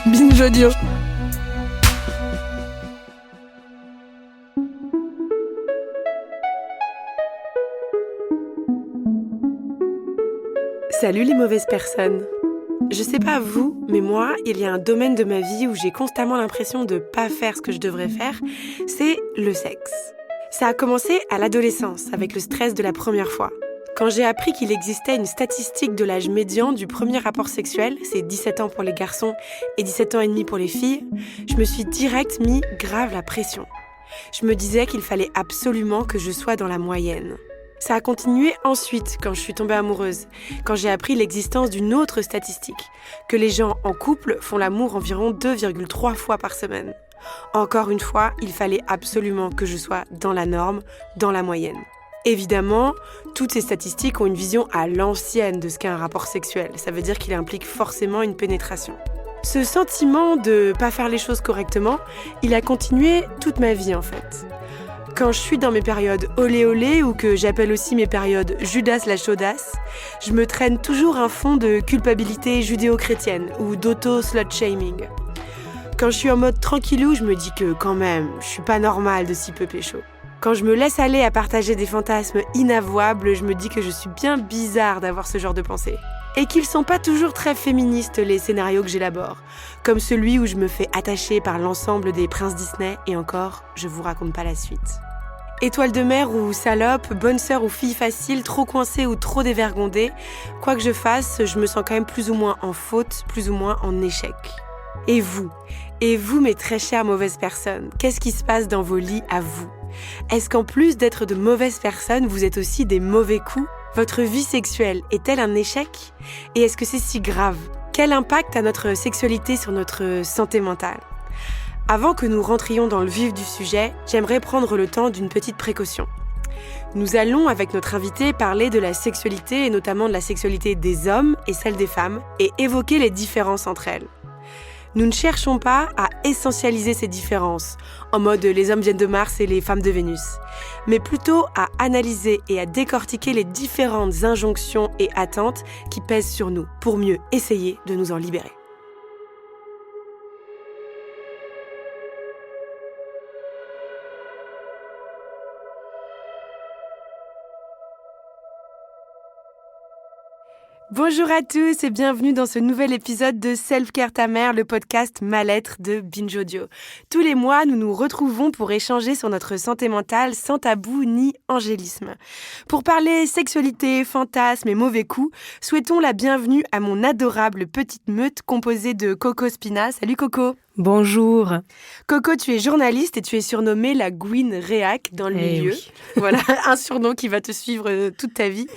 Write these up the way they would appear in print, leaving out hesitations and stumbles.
Binge Audio. Salut les mauvaises personnes. Je sais pas vous, mais moi, il y a un domaine de ma vie où j'ai constamment l'impression de pas faire ce que je devrais faire, c'est le sexe. Ça a commencé à l'adolescence, avec le stress de la première fois. Quand j'ai appris qu'il existait une statistique de l'âge médian du premier rapport sexuel, c'est 17 ans pour les garçons et 17 ans et demi pour les filles, je me suis direct mis grave la pression. Je me disais qu'il fallait absolument que je sois dans la moyenne. Ça a continué ensuite, quand je suis tombée amoureuse, quand j'ai appris l'existence d'une autre statistique, que les gens en couple font l'amour environ 2,3 fois par semaine. Encore une fois, il fallait absolument que je sois dans la norme, dans la moyenne. Évidemment, toutes ces statistiques ont une vision à l'ancienne de ce qu'est un rapport sexuel. Ça veut dire qu'il implique forcément une pénétration. Ce sentiment de pas faire les choses correctement, il a continué toute ma vie en fait. Quand je suis dans mes périodes olé olé ou que j'appelle aussi mes périodes Judas la chaudasse, je me traîne toujours un fond de culpabilité judéo-chrétienne ou d'auto-slut-shaming. Quand je suis en mode tranquillou, je me dis que quand même, je suis pas normale de si peu pécho. Quand je me laisse aller à partager des fantasmes inavouables, je me dis que je suis bien bizarre d'avoir ce genre de pensée. Et qu'ils sont pas toujours très féministes les scénarios que j'élabore, comme celui où je me fais attacher par l'ensemble des princes Disney et encore, je vous raconte pas la suite. Étoile de mer ou salope, bonne sœur ou fille facile, trop coincée ou trop dévergondée, quoi que je fasse, je me sens quand même plus ou moins en faute, plus ou moins en échec. Et vous, mes très chères mauvaises personnes, qu'est-ce qui se passe dans vos lits à vous ? Est-ce qu'en plus d'être de mauvaises personnes, vous êtes aussi des mauvais coups ? Votre vie sexuelle est-elle un échec ? Et est-ce que c'est si grave ? Quel impact a notre sexualité sur notre santé mentale ? Avant que nous rentrions dans le vif du sujet, j'aimerais prendre le temps d'une petite précaution. Nous allons, avec notre invité, parler de la sexualité et notamment de la sexualité des hommes et celle des femmes et évoquer les différences entre elles. Nous ne cherchons pas à essentialiser ces différences, en mode les hommes viennent de Mars et les femmes de Vénus, mais plutôt à analyser et à décortiquer les différentes injonctions et attentes qui pèsent sur nous, pour mieux essayer de nous en libérer. Bonjour à tous et bienvenue dans ce nouvel épisode de Self-Care ta mère, le podcast Mal-être de Binge Audio. Tous les mois, nous nous retrouvons pour échanger sur notre santé mentale sans tabou ni angélisme. Pour parler sexualité, fantasmes et mauvais coups, souhaitons la bienvenue à mon adorable petite meute composée de Coco Spina. Salut Coco. Bonjour. Coco, tu es journaliste et tu es surnommée la Gwyn Réac dans le milieu. Oui. Voilà, un surnom qui va te suivre toute ta vie.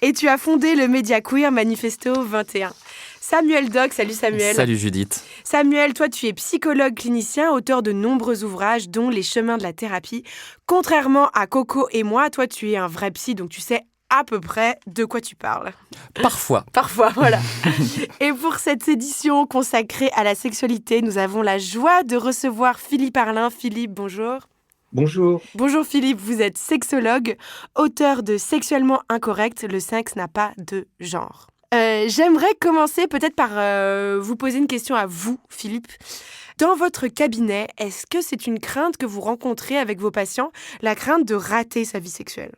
Et tu as fondé le média queer Manifesto 21. Samuel Doc, salut Samuel. Salut Judith. Samuel, toi tu es psychologue clinicien, auteur de nombreux ouvrages dont Les chemins de la thérapie. Contrairement à Coco et moi, toi tu es un vrai psy, donc tu sais à peu près de quoi tu parles. Parfois, voilà. Et pour cette édition consacrée à la sexualité, nous avons la joie de recevoir Philippe Arlin. Philippe, bonjour. Bonjour. Bonjour Philippe, vous êtes sexologue, auteur de Sexuellement incorrect, le sexe n'a pas de genre. J'aimerais commencer peut-être par vous poser une question à vous, Philippe. Dans votre cabinet, est-ce que c'est une crainte que vous rencontrez avec vos patients, la crainte de rater sa vie sexuelle ?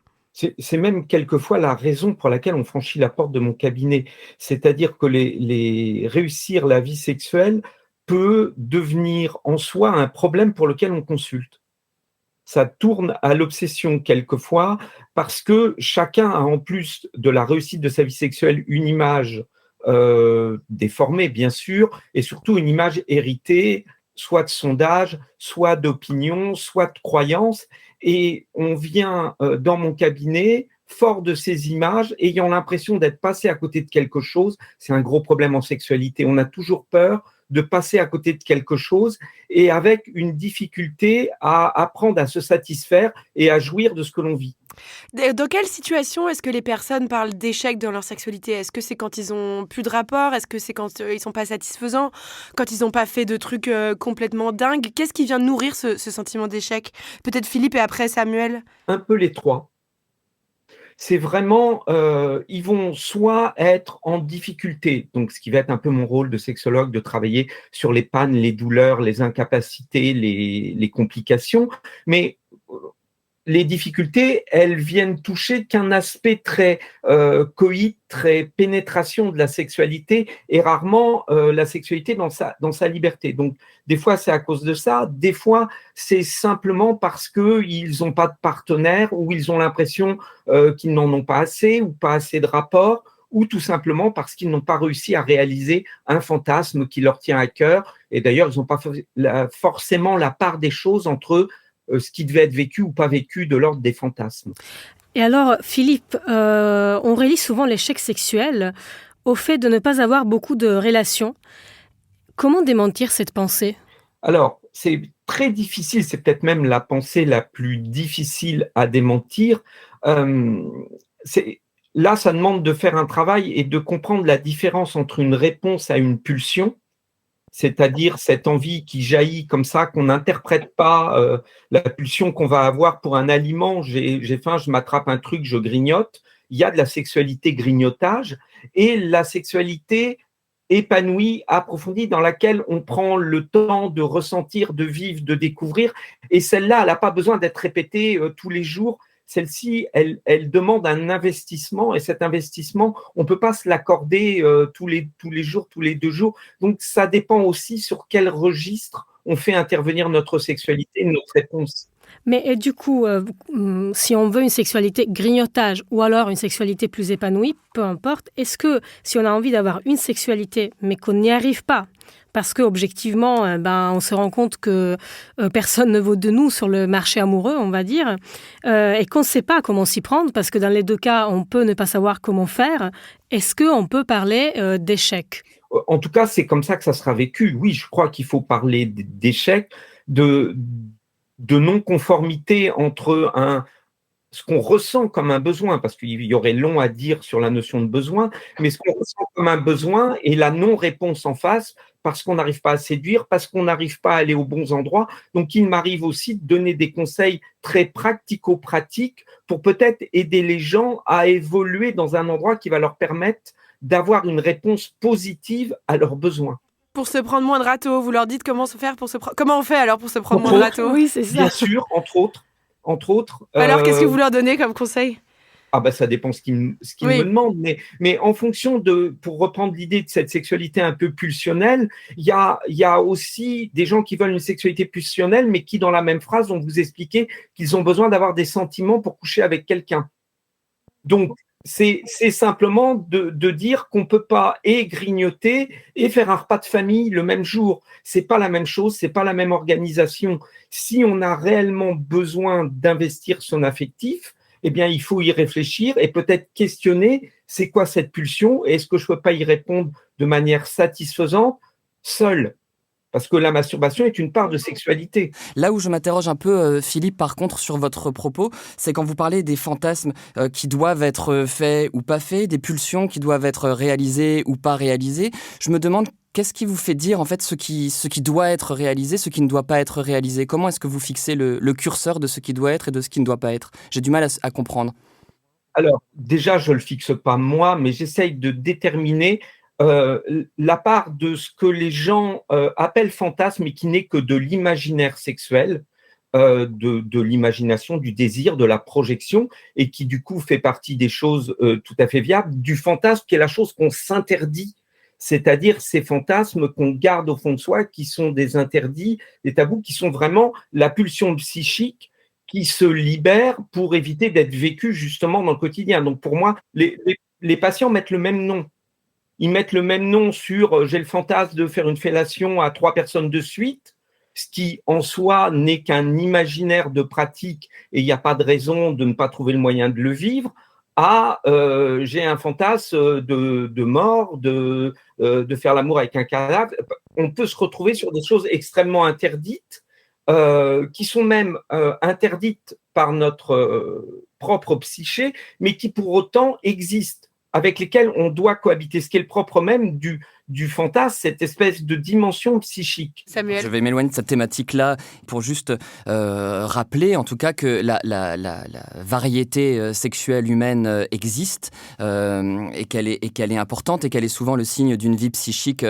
C'est même quelquefois la raison pour laquelle on franchit la porte de mon cabinet. C'est-à-dire que réussir la vie sexuelle peut devenir en soi un problème pour lequel on consulte. Ça tourne à l'obsession quelquefois parce que chacun a en plus de la réussite de sa vie sexuelle une image déformée bien sûr et surtout une image héritée soit de sondage, soit d'opinion, soit de croyance. Et on vient dans mon cabinet fort de ces images, ayant l'impression d'être passé à côté de quelque chose. C'est un gros problème en sexualité. On a toujours peur de passer à côté de quelque chose et avec une difficulté à apprendre à se satisfaire et à jouir de ce que l'on vit. Dans quelle situation est-ce que les personnes parlent d'échec dans leur sexualité ? Est-ce que c'est quand ils ont plus de rapport ? Est-ce que c'est quand ils sont pas satisfaisants ? Quand ils n'ont pas fait de trucs complètement dingues ? Qu'est-ce qui vient nourrir ce sentiment d'échec ? Peut-être Philippe et après Samuel ? Un peu les trois. c'est vraiment, ils vont soit être en difficulté, donc ce qui va être un peu mon rôle de sexologue, de travailler sur les pannes, les douleurs, les incapacités, les complications, mais les difficultés, elles viennent toucher qu'un aspect très coït, très pénétration de la sexualité et rarement la sexualité dans sa liberté. Donc, des fois, c'est à cause de ça. Des fois, c'est simplement parce qu'ils n'ont pas de partenaire ou ils ont l'impression qu'ils n'en ont pas assez ou pas assez de rapports ou tout simplement parce qu'ils n'ont pas réussi à réaliser un fantasme qui leur tient à cœur. Et d'ailleurs, ils n'ont pas forcément la part des choses entre ce qui devait être vécu ou pas vécu de l'ordre des fantasmes. Et alors, Philippe, on relie souvent l'échec sexuel au fait de ne pas avoir beaucoup de relations. Comment démentir cette pensée? Alors, c'est très difficile, c'est peut-être même la pensée la plus difficile à démentir. Euh, Là, ça demande de faire un travail et de comprendre la différence entre une réponse à une pulsion, c'est-à-dire cette envie qui jaillit comme ça, qu'on n'interprète pas, la pulsion qu'on va avoir pour un aliment. J'ai faim, je m'attrape un truc, je grignote. Il y a de la sexualité grignotage et la sexualité épanouie, approfondie, dans laquelle on prend le temps de ressentir, de vivre, de découvrir. Et celle-là, elle n'a pas besoin d'être répétée tous les jours. Celle-ci, elle demande un investissement et cet investissement, on ne peut pas se l'accorder tous les jours, tous les 2 jours. Donc, ça dépend aussi sur quel registre on fait intervenir notre sexualité, notre réponse. Mais du coup, si on veut une sexualité grignotage ou alors une sexualité plus épanouie, peu importe, est-ce que si on a envie d'avoir une sexualité mais qu'on n'y arrive pas, parce qu'objectivement, on se rend compte que personne ne vaut de nous sur le marché amoureux, on va dire, et qu'on ne sait pas comment s'y prendre, parce que dans les deux cas, on peut ne pas savoir comment faire, est-ce qu'on peut parler d'échec? En tout cas, c'est comme ça que ça sera vécu. Oui, je crois qu'il faut parler d'échec, de non-conformité entre ce qu'on ressent comme un besoin, parce qu'il y aurait long à dire sur la notion de besoin, mais ce qu'on ressent comme un besoin et la non-réponse en face, parce qu'on n'arrive pas à séduire, parce qu'on n'arrive pas à aller aux bons endroits. Donc, il m'arrive aussi de donner des conseils très pratico-pratiques pour peut-être aider les gens à évoluer dans un endroit qui va leur permettre d'avoir une réponse positive à leurs besoins. Pour se prendre moins de râteaux, vous leur dites comment se faire pour comment on fait alors pour se prendre moins de râteaux? Oui, c'est ça. Bien sûr, entre autres. Alors, qu'est-ce que vous leur donnez comme conseil? Ah bah ça dépend ce qu'ils Oui. me demandent, mais en fonction pour reprendre l'idée de cette sexualité un peu pulsionnelle, il y a aussi des gens qui veulent une sexualité pulsionnelle, mais qui dans la même phrase vont vous expliquer qu'ils ont besoin d'avoir des sentiments pour coucher avec quelqu'un. Donc c'est simplement de dire qu'on peut pas et grignoter et faire un repas de famille le même jour. C'est pas la même chose, c'est pas la même organisation. Si on a réellement besoin d'investir son affectif, eh bien, il faut y réfléchir et peut-être questionner c'est quoi cette pulsion et est-ce que je ne peux pas y répondre de manière satisfaisante seul? Parce que la masturbation est une part de sexualité. Là où je m'interroge un peu, Philippe, par contre, sur votre propos, c'est quand vous parlez des fantasmes qui doivent être faits ou pas faits, des pulsions qui doivent être réalisées ou pas réalisées. Je me demande qu'est-ce qui vous fait dire en fait ce qui doit être réalisé, ce qui ne doit pas être réalisé? Comment est-ce que vous fixez le curseur de ce qui doit être et de ce qui ne doit pas être? J'ai du mal à comprendre. Alors, déjà, je ne le fixe pas moi, mais j'essaye de déterminer la part de ce que les gens appellent fantasme et qui n'est que de l'imaginaire sexuel, de l'imagination, du désir, de la projection, et qui du coup fait partie des choses tout à fait viables, du fantasme qui est la chose qu'on s'interdit, c'est-à-dire ces fantasmes qu'on garde au fond de soi, qui sont des interdits, des tabous, qui sont vraiment la pulsion psychique qui se libère pour éviter d'être vécu justement dans le quotidien. Donc pour moi, les patients mettent le même nom. Ils mettent le même nom sur j'ai le fantasme de faire une fellation à 3 personnes de suite, ce qui en soi n'est qu'un imaginaire de pratique et il n'y a pas de raison de ne pas trouver le moyen de le vivre, à j'ai un fantasme de mort, de faire l'amour avec un cadavre. On peut se retrouver sur des choses extrêmement interdites, qui sont même interdites par notre propre psyché, mais qui pour autant existent, avec lesquels on doit cohabiter, ce qui est le propre même du fantasme, cette espèce de dimension psychique. Samuel. Je vais m'éloigner de cette thématique-là pour juste rappeler en tout cas que la variété sexuelle humaine existe et qu'elle est importante et qu'elle est souvent le signe d'une vie psychique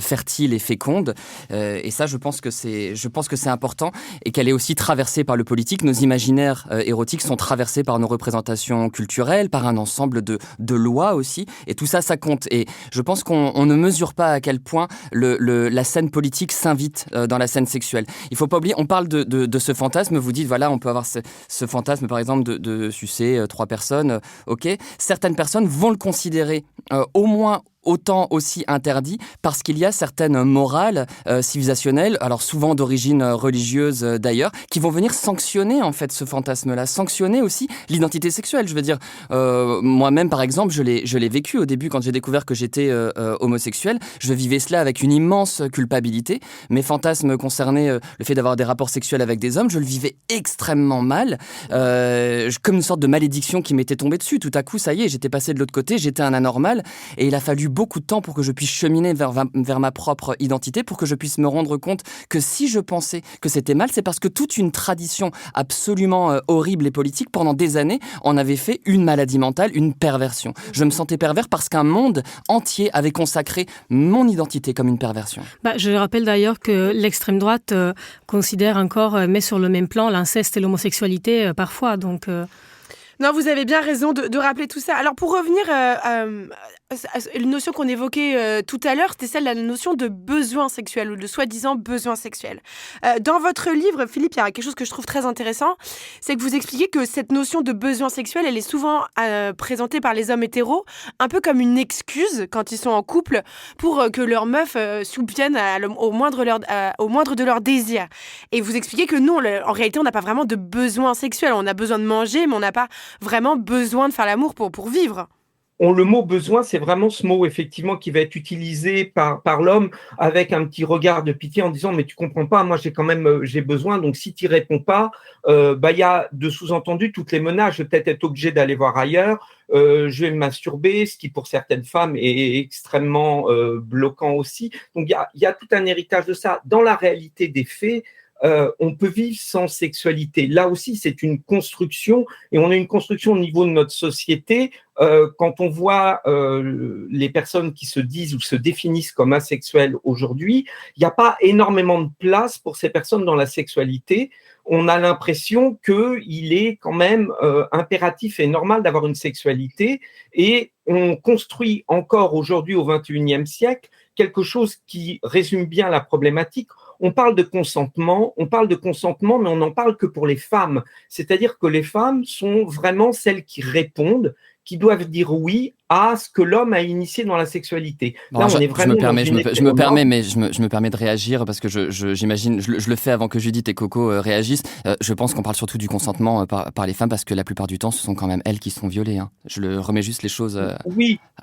fertile et féconde. Et ça, je pense que c'est important et qu'elle est aussi traversée par le politique. Nos imaginaires érotiques sont traversés par nos représentations culturelles, par un ensemble de lois aussi. Et tout ça, ça compte. Et je pense qu'on ne mesure pas à quel point la scène politique s'invite dans la scène sexuelle. Il ne faut pas oublier, on parle de ce fantasme. Vous dites, voilà, on peut avoir ce fantasme, par exemple, de sucer 3 personnes. OK. Certaines personnes vont le considérer au moins autant aussi interdit parce qu'il y a certaines morales civilisationnelles, alors souvent d'origine religieuse d'ailleurs, qui vont venir sanctionner en fait ce fantasme-là, sanctionner aussi l'identité sexuelle. Je veux dire, moi-même par exemple, je l'ai vécu au début quand j'ai découvert que j'étais homosexuel. Je vivais cela avec une immense culpabilité. Mes fantasmes concernaient le fait d'avoir des rapports sexuels avec des hommes, je le vivais extrêmement mal, comme une sorte de malédiction qui m'était tombée dessus. Tout à coup, ça y est, j'étais passé de l'autre côté, j'étais un anormal et il a fallu beaucoup de temps pour que je puisse cheminer vers ma propre identité, pour que je puisse me rendre compte que si je pensais que c'était mal, c'est parce que toute une tradition absolument horrible et politique, pendant des années, en avait fait une maladie mentale, une perversion. Je me sentais pervers parce qu'un monde entier avait consacré mon identité comme une perversion. Je rappelle d'ailleurs que l'extrême droite considère encore, met sur le même plan l'inceste et l'homosexualité parfois, donc... Non, vous avez bien raison de rappeler tout ça. Alors, pour revenir à une notion qu'on évoquait tout à l'heure, c'était celle de la notion de besoin sexuel ou de soi-disant besoin sexuel. Dans votre livre, Philippe, il y a quelque chose que je trouve très intéressant, c'est que vous expliquez que cette notion de besoin sexuel, elle est souvent présentée par les hommes hétéros un peu comme une excuse quand ils sont en couple pour que leur meuf subvienne au moindre de leurs désirs. Et vous expliquez que nous, en réalité, on n'a pas vraiment de besoin sexuel. On a besoin de manger, mais on n'a pas vraiment besoin de faire l'amour pour vivre. Le mot besoin, c'est vraiment ce mot effectivement qui va être utilisé par l'homme avec un petit regard de pitié en disant mais tu comprends pas, moi j'ai besoin, donc si tu réponds pas, y a de sous-entendu toutes les menaces, je vais peut-être être obligé d'aller voir ailleurs, je vais me masturber, ce qui pour certaines femmes est extrêmement bloquant aussi. Donc il y a tout un héritage de ça. Dans la réalité des faits, on peut vivre sans sexualité. Là aussi, c'est une construction et on a une construction au niveau de notre société. Quand on voit les personnes qui se disent ou se définissent comme asexuelles aujourd'hui, il n'y a pas énormément de place pour ces personnes dans la sexualité. On a l'impression qu'il est quand même impératif et normal d'avoir une sexualité et on construit encore aujourd'hui au XXIe siècle quelque chose qui résume bien la problématique. On parle de consentement, mais on n'en parle que pour les femmes. C'est-à-dire que les femmes sont vraiment celles qui répondent, qui doivent dire oui à ce que l'homme a initié dans la sexualité. Là, on est vraiment je me permets de réagir parce que j'imagine, je le fais avant que Judith et Coco réagissent. Je pense qu'on parle surtout du consentement par les femmes parce que la plupart du temps, ce sont quand même elles qui sont violées. Hein. Je le remets juste les choses à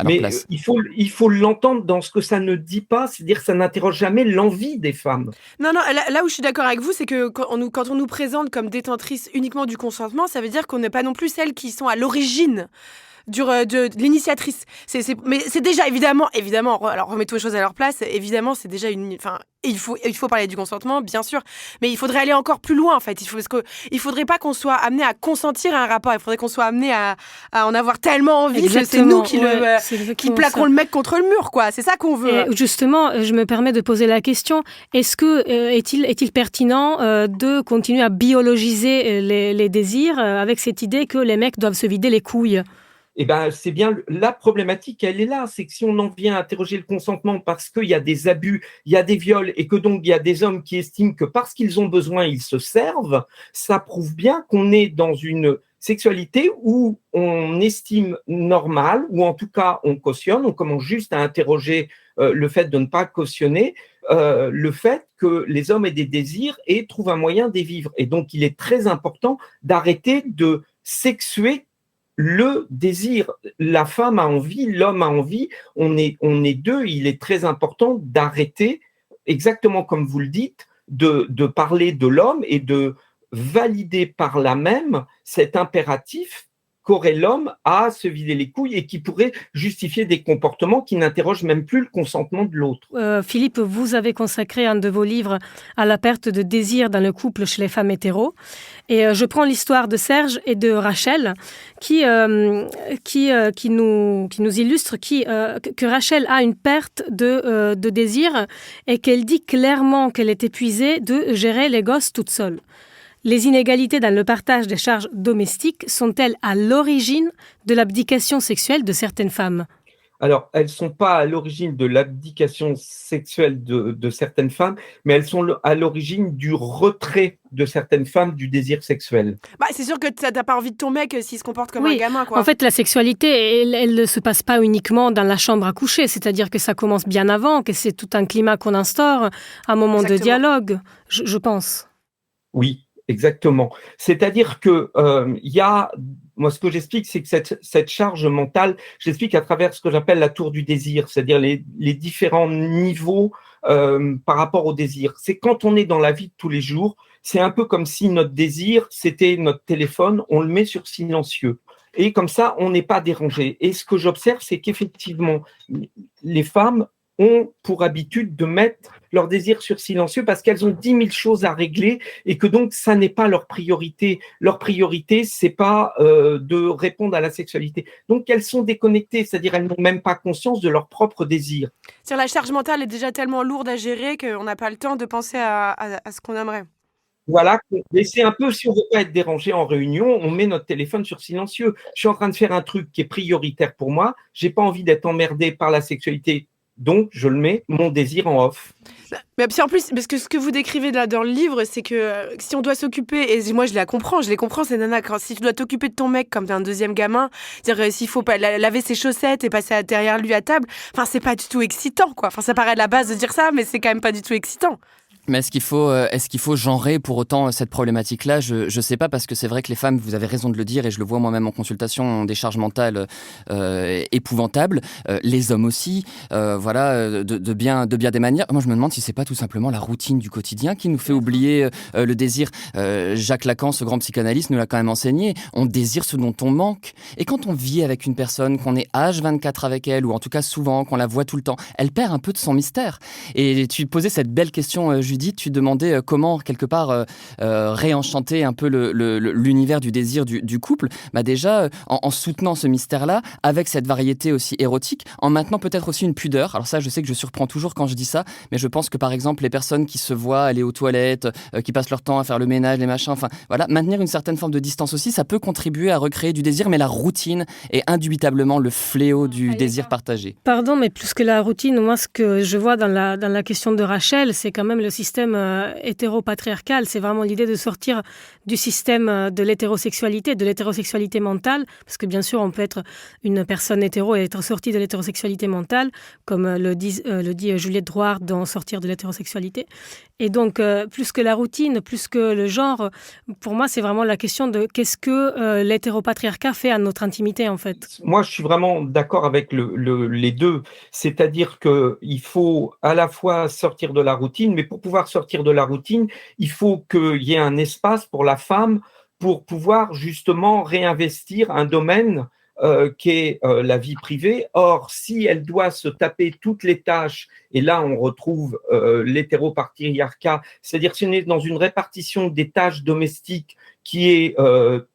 leur place. Il faut l'entendre dans ce que ça ne dit pas, c'est-à-dire que ça n'interroge jamais l'envie des femmes. Non, là où je suis d'accord avec vous, c'est que quand on nous présente comme détentrices uniquement du consentement, ça veut dire qu'on n'est pas non plus celles qui sont à l'origine de l'initiatrice. Mais c'est déjà évidemment, alors remettons les choses à leur place, évidemment c'est déjà il faut parler du consentement, bien sûr, mais il faudrait aller encore plus loin en fait. Il faudrait pas qu'on soit amené à consentir à un rapport, il faudrait qu'on soit amené à en avoir tellement envie que c'est nous qui plaquons le mec contre le mur, quoi. C'est ça qu'on veut. Et justement, je me permets de poser la question, est-ce que est-il pertinent de continuer à biologiser les désirs avec cette idée que les mecs doivent se vider les couilles ? C'est bien la problématique, elle est là, c'est que si on en vient à interroger le consentement parce qu'il y a des abus, il y a des viols et que donc il y a des hommes qui estiment que parce qu'ils ont besoin, ils se servent, ça prouve bien qu'on est dans une sexualité où on estime normal, ou en tout cas on cautionne, on commence juste à interroger le fait de ne pas cautionner, le fait que les hommes aient des désirs et trouvent un moyen d'y vivre. Et donc il est très important d'arrêter de sexuer le désir. La femme a envie, l'homme a envie, on est deux. Il est très important d'arrêter, exactement comme vous le dites, de parler de l'homme et de valider par là même cet impératif qu'aurait l'homme à se vider les couilles et qui pourrait justifier des comportements qui n'interrogent même plus le consentement de l'autre. Philippe, vous avez consacré un de vos livres à la perte de désir dans le couple chez les femmes hétéros. Et je prends l'histoire de Serge et de Rachel qui nous illustre que Rachel a une perte de désir et qu'elle dit clairement qu'elle est épuisée de gérer les gosses toute seule. Les inégalités dans le partage des charges domestiques sont-elles à l'origine de l'abdication sexuelle de certaines femmes ? Alors, elles ne sont pas à l'origine de l'abdication sexuelle de certaines femmes, mais elles sont à l'origine du retrait de certaines femmes du désir sexuel. Bah, c'est sûr que t'as pas envie de ton mec s'il se comporte comme un gamin, quoi. En fait, la sexualité, elle ne se passe pas uniquement dans la chambre à coucher, c'est-à-dire que ça commence bien avant, que c'est tout un climat qu'on instaure, un moment de dialogue, je pense. Oui. Exactement. C'est-à-dire que moi, ce que j'explique, c'est que cette charge mentale, j'explique à travers ce que j'appelle la tour du désir, c'est-à-dire les différents niveaux par rapport au désir. C'est quand on est dans la vie de tous les jours, c'est un peu comme si notre désir, c'était notre téléphone, on le met sur silencieux. Et comme ça, on n'est pas dérangé. Et ce que j'observe, c'est qu'effectivement, les femmes ont pour habitude de mettre leur désir sur silencieux parce qu'elles ont 10 000 choses à régler et que donc ça n'est pas leur priorité. Leur priorité, c'est pas de répondre à la sexualité. Donc elles sont déconnectées, c'est-à-dire elles n'ont même pas conscience de leur propre désir. La charge mentale est déjà tellement lourde à gérer qu'on n'a pas le temps de penser à ce qu'on aimerait. Voilà, mais c'est un peu, si on ne veut pas être dérangé en réunion, on met notre téléphone sur silencieux. Je suis en train de faire un truc qui est prioritaire pour moi, j'ai pas envie d'être emmerdé par la sexualité. Donc, je le mets, mon désir en off. Mais puis en plus, parce que ce que vous décrivez là dans le livre, c'est que si on doit s'occuper, et moi je les comprends, ces nanas, si tu dois t'occuper de ton mec comme d'un deuxième gamin, c'est-à-dire s'il faut pas laver ses chaussettes et passer derrière lui à table, enfin c'est pas du tout excitant, quoi. Enfin ça paraît à la base de dire ça, mais c'est quand même pas du tout excitant. Mais est-ce qu'il faut genrer pour autant cette problématique-là ? Je sais pas, parce que c'est vrai que les femmes, vous avez raison de le dire, et je le vois moi-même en consultation, ont des charges mentales épouvantables. Les hommes aussi, de bien des manières. Moi, je me demande si c'est pas tout simplement la routine du quotidien qui nous fait oublier le désir. Jacques Lacan, ce grand psychanalyste, nous l'a quand même enseigné. On désire ce dont on manque. Et quand on vit avec une personne, qu'on est H24 avec elle, ou en tout cas souvent, qu'on la voit tout le temps, elle perd un peu de son mystère. Et tu posais cette belle question, Judith, tu demandais comment, quelque part, réenchanter un peu l'univers du désir du couple. Bah déjà, en soutenant ce mystère-là, avec cette variété aussi érotique, en maintenant peut-être aussi une pudeur. Alors ça, je sais que je surprends toujours quand je dis ça, mais je pense que, par exemple, les personnes qui se voient aller aux toilettes, qui passent leur temps à faire le ménage, les machins, enfin, voilà, maintenir une certaine forme de distance aussi, ça peut contribuer à recréer du désir, mais la routine est indubitablement le fléau du désir partagé. Pardon, mais plus que la routine, moi, ce que je vois dans la question de Rachel, c'est quand même le système hétéropatriarcal. C'est vraiment l'idée de sortir du système de l'hétérosexualité mentale, parce que bien sûr, on peut être une personne hétéro et être sortie de l'hétérosexualité mentale, comme le dit Juliette Drouard dans Sortir de l'hétérosexualité. Et donc, plus que la routine, plus que le genre, pour moi, c'est vraiment la question de qu'est-ce que l'hétéropatriarcat fait à notre intimité, en fait. Moi, je suis vraiment d'accord avec les deux. C'est-à-dire qu'il faut à la fois sortir de la routine, mais pour pouvoir sortir de la routine, il faut qu'il y ait un espace pour la femme pour pouvoir justement réinvestir un domaine qui est la vie privée. Or, si elle doit se taper toutes les tâches, et là on retrouve l'hétéropatriarcat, c'est-à-dire si on est dans une répartition des tâches domestiques qui est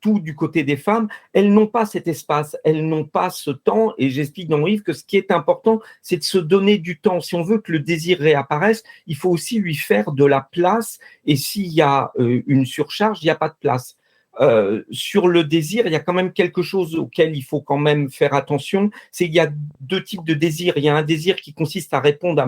tout du côté des femmes, elles n'ont pas cet espace, elles n'ont pas ce temps, et j'explique dans mon livre que ce qui est important, c'est de se donner du temps. Si on veut que le désir réapparaisse, il faut aussi lui faire de la place, et s'il y a une surcharge, il n'y a pas de place. Sur le désir, il y a quand même quelque chose auquel il faut quand même faire attention, c'est qu'il y a deux types de désirs. Il y a un désir qui consiste à répondre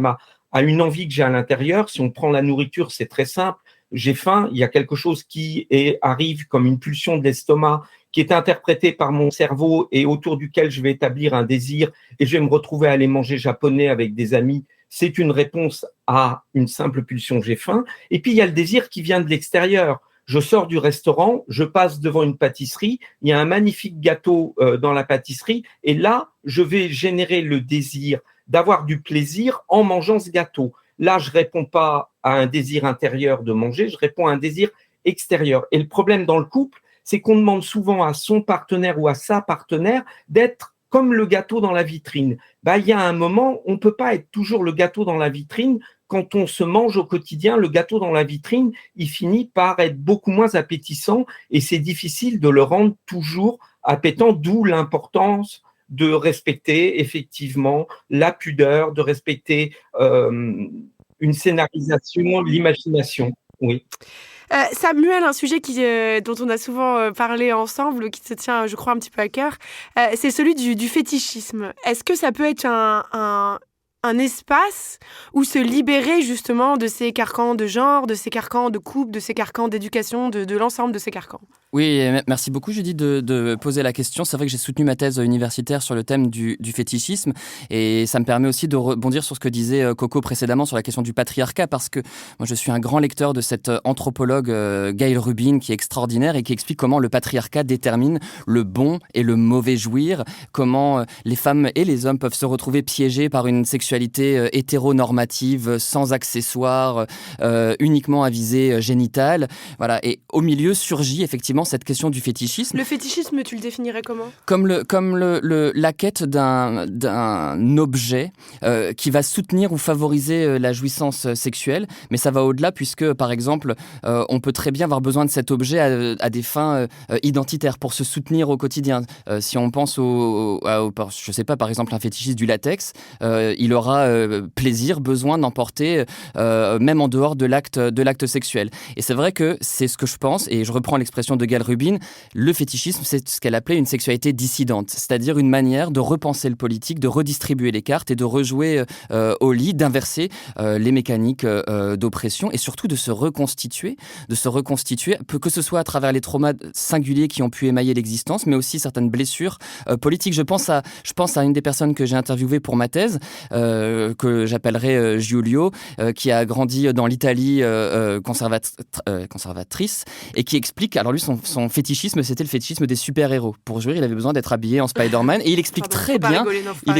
à une envie que j'ai à l'intérieur. Si on prend la nourriture, c'est très simple. J'ai faim, il y a quelque chose qui arrive comme une pulsion de l'estomac qui est interprétée par mon cerveau et autour duquel je vais établir un désir et je vais me retrouver à aller manger japonais avec des amis. C'est une réponse à une simple pulsion, j'ai faim. Et puis, il y a le désir qui vient de l'extérieur. Je sors du restaurant, je passe devant une pâtisserie, il y a un magnifique gâteau dans la pâtisserie et là, je vais générer le désir d'avoir du plaisir en mangeant ce gâteau. Là, je réponds pas à un désir intérieur de manger, je réponds à un désir extérieur. Et le problème dans le couple, c'est qu'on demande souvent à son partenaire ou à sa partenaire d'être comme le gâteau dans la vitrine. Il y a un moment, on ne peut pas être toujours le gâteau dans la vitrine. Quand on se mange au quotidien, le gâteau dans la vitrine, il finit par être beaucoup moins appétissant et c'est difficile de le rendre toujours appétant, d'où l'importance de respecter effectivement la pudeur, de respecter une scénarisation, l'imagination. Oui. Samuel, un sujet dont on a souvent parlé ensemble, qui te tient, je crois, un petit peu à cœur, c'est celui du fétichisme. Est-ce que ça peut être un espace où se libérer justement de ces carcans de genre, de ces carcans de couple, de ces carcans d'éducation, de l'ensemble de ces carcans? Oui, merci beaucoup Judith de poser la question. C'est vrai que j'ai soutenu ma thèse universitaire sur le thème du fétichisme et ça me permet aussi de rebondir sur ce que disait Coco précédemment sur la question du patriarcat, parce que moi je suis un grand lecteur de cet anthropologue Gail Rubin qui est extraordinaire et qui explique comment le patriarcat détermine le bon et le mauvais jouir, comment les femmes et les hommes peuvent se retrouver piégés par une sexualité hétéronormative, sans accessoires, uniquement à visée génitale. Voilà. Et au milieu surgit effectivement cette question du fétichisme. Le fétichisme, tu le définirais comment ? Comme la quête d'un objet qui va soutenir ou favoriser la jouissance sexuelle, mais ça va au-delà puisque, par exemple, on peut très bien avoir besoin de cet objet à des fins identitaires pour se soutenir au quotidien. Si on pense je sais pas, par exemple, un fétichiste du latex, il aura plaisir, besoin d'emporter, même en dehors de l'acte sexuel. Et c'est vrai que c'est ce que je pense, et je reprends l'expression de Gail Rubin, le fétichisme, c'est ce qu'elle appelait une sexualité dissidente, c'est-à-dire une manière de repenser le politique, de redistribuer les cartes et de rejouer au lit, d'inverser les mécaniques d'oppression et surtout de se reconstituer, que ce soit à travers les traumas singuliers qui ont pu émailler l'existence, mais aussi certaines blessures politiques. Je pense à une des personnes que j'ai interviewées pour ma thèse, que j'appellerai Giulio, qui a grandi dans l'Italie conservatrice et qui explique, alors lui son fétichisme c'était le fétichisme des super-héros. Pour jouir il avait besoin d'être habillé en Spider-Man et il explique très bien, il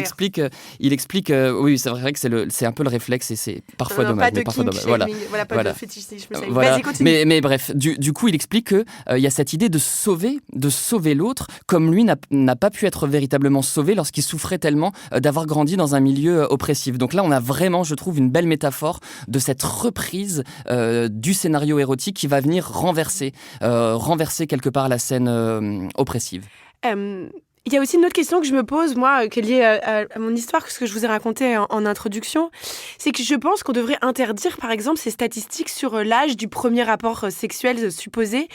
explique oui c'est vrai que c'est un peu le réflexe et c'est parfois dommage. Pas de kink shaming, pas de fétichisme. Vas-y, continue. Mais bref, du coup il explique que il y a cette idée de sauver l'autre comme lui n'a pas pu être véritablement sauvé lorsqu'il souffrait tellement d'avoir grandi dans un milieu oppressif. Donc là on a vraiment, je trouve, une belle métaphore de cette reprise du scénario érotique qui va venir renverser quelque part la scène oppressive. Il y a aussi une autre question que je me pose, moi, qui est liée à mon histoire, ce que je vous ai raconté en introduction. C'est que je pense qu'on devrait interdire, par exemple, ces statistiques sur l'âge du premier rapport sexuel supposé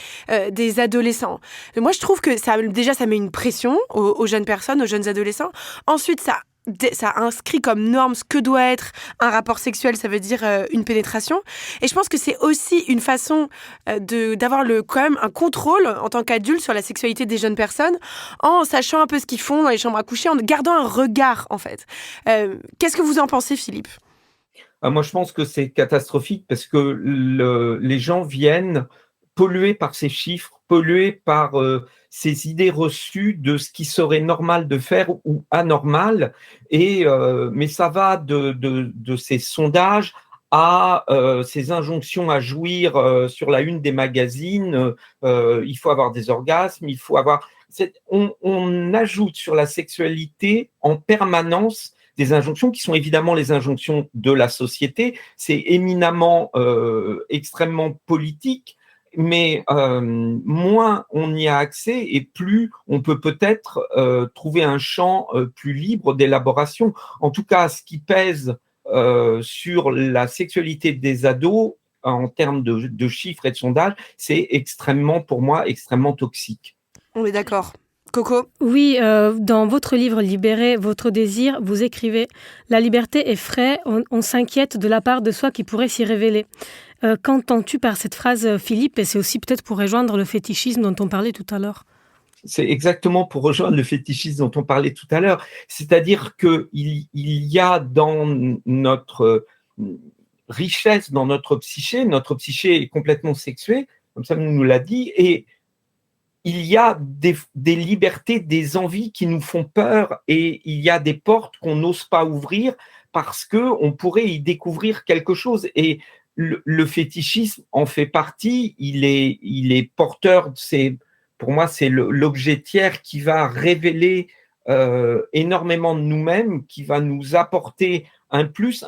des adolescents. Moi, je trouve que ça met une pression aux jeunes personnes, aux jeunes adolescents. Ensuite, ça inscrit comme norme ce que doit être un rapport sexuel, ça veut dire une pénétration. Et je pense que c'est aussi une façon d'avoir quand même un contrôle en tant qu'adulte sur la sexualité des jeunes personnes, en sachant un peu ce qu'ils font dans les chambres à coucher, en gardant un regard, en fait. Qu'est-ce que vous en pensez, Philippe ? Moi, je pense que c'est catastrophique parce que les gens viennent pollués par ces chiffres, pollués par ces idées reçues de ce qui serait normal de faire ou anormal. Mais ça va de ces sondages à ces injonctions à jouir sur la une des magazines. Il faut avoir des orgasmes, il faut avoir... On ajoute sur la sexualité en permanence des injonctions qui sont évidemment les injonctions de la société. C'est éminemment, extrêmement politique. Mais moins on y a accès et plus on peut peut-être trouver un champ plus libre d'élaboration. En tout cas, ce qui pèse sur la sexualité des ados en termes de chiffres et de sondages, c'est pour moi, extrêmement toxique. On est d'accord. Coco ? Oui, dans votre livre « Libérer votre désir », vous écrivez « La liberté est frais, on s'inquiète de la part de soi qui pourrait s'y révéler ». Qu'entends-tu par cette phrase, Philippe ? Et c'est aussi peut-être pour rejoindre le fétichisme dont on parlait tout à l'heure. C'est exactement pour rejoindre le fétichisme dont on parlait tout à l'heure. C'est-à-dire qu'il y a dans notre richesse, dans notre psyché est complètement sexuée, comme ça nous l'a dit, et il y a des libertés, des envies qui nous font peur et il y a des portes qu'on n'ose pas ouvrir parce qu'on pourrait y découvrir quelque chose. Et le fétichisme en fait partie, il est porteur de ces Pour moi, c'est l'objet tiers qui va révéler énormément de nous-mêmes, qui va nous apporter un plus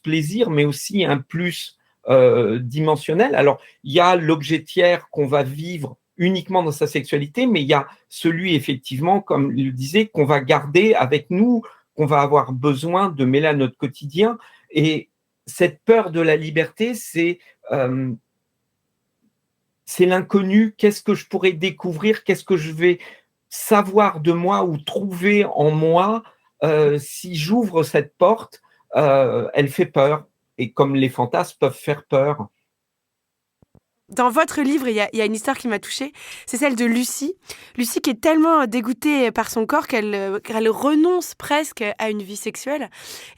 plaisir, mais aussi un plus dimensionnel. Alors, il y a l'objet tiers qu'on va vivre uniquement dans sa sexualité, mais il y a celui, effectivement, comme il le disait, qu'on va garder avec nous, qu'on va avoir besoin de mêler à notre quotidien. Et cette peur de la liberté, c'est l'inconnu. Qu'est-ce que je pourrais découvrir? Qu'est-ce que je vais savoir de moi ou trouver en moi si j'ouvre cette porte? Elle fait peur. Et comme les fantasmes peuvent faire peur. Dans votre livre, il y a une histoire qui m'a touchée, c'est celle de Lucie. Lucie qui est tellement dégoûtée par son corps qu'elle renonce presque à une vie sexuelle.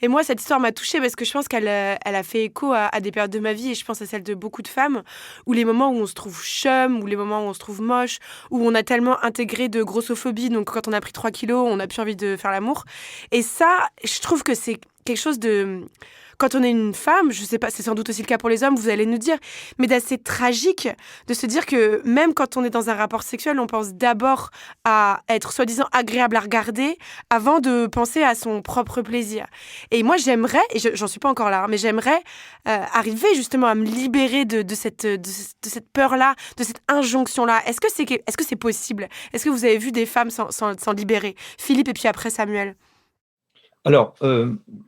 Et moi, cette histoire m'a touchée parce que je pense qu'elle a fait écho à des périodes de ma vie, et je pense à celle de beaucoup de femmes, où les moments où on se trouve chum, ou les moments où on se trouve moche, où on a tellement intégré de grossophobie, donc quand on a pris 3 kilos, on n'a plus envie de faire l'amour. Et ça, je trouve que c'est quelque chose de... Quand on est une femme, je sais pas, c'est sans doute aussi le cas pour les hommes, vous allez nous dire, mais d'assez tragique de se dire que même quand on est dans un rapport sexuel, on pense d'abord à être soi-disant agréable à regarder avant de penser à son propre plaisir. Et moi, j'aimerais, et j'en suis pas encore là, mais j'aimerais arriver justement à me libérer de cette peur-là, de cette injonction-là. Est-ce que c'est possible? Est-ce que vous avez vu des femmes s'en libérer? Philippe, et puis après Samuel. Alors,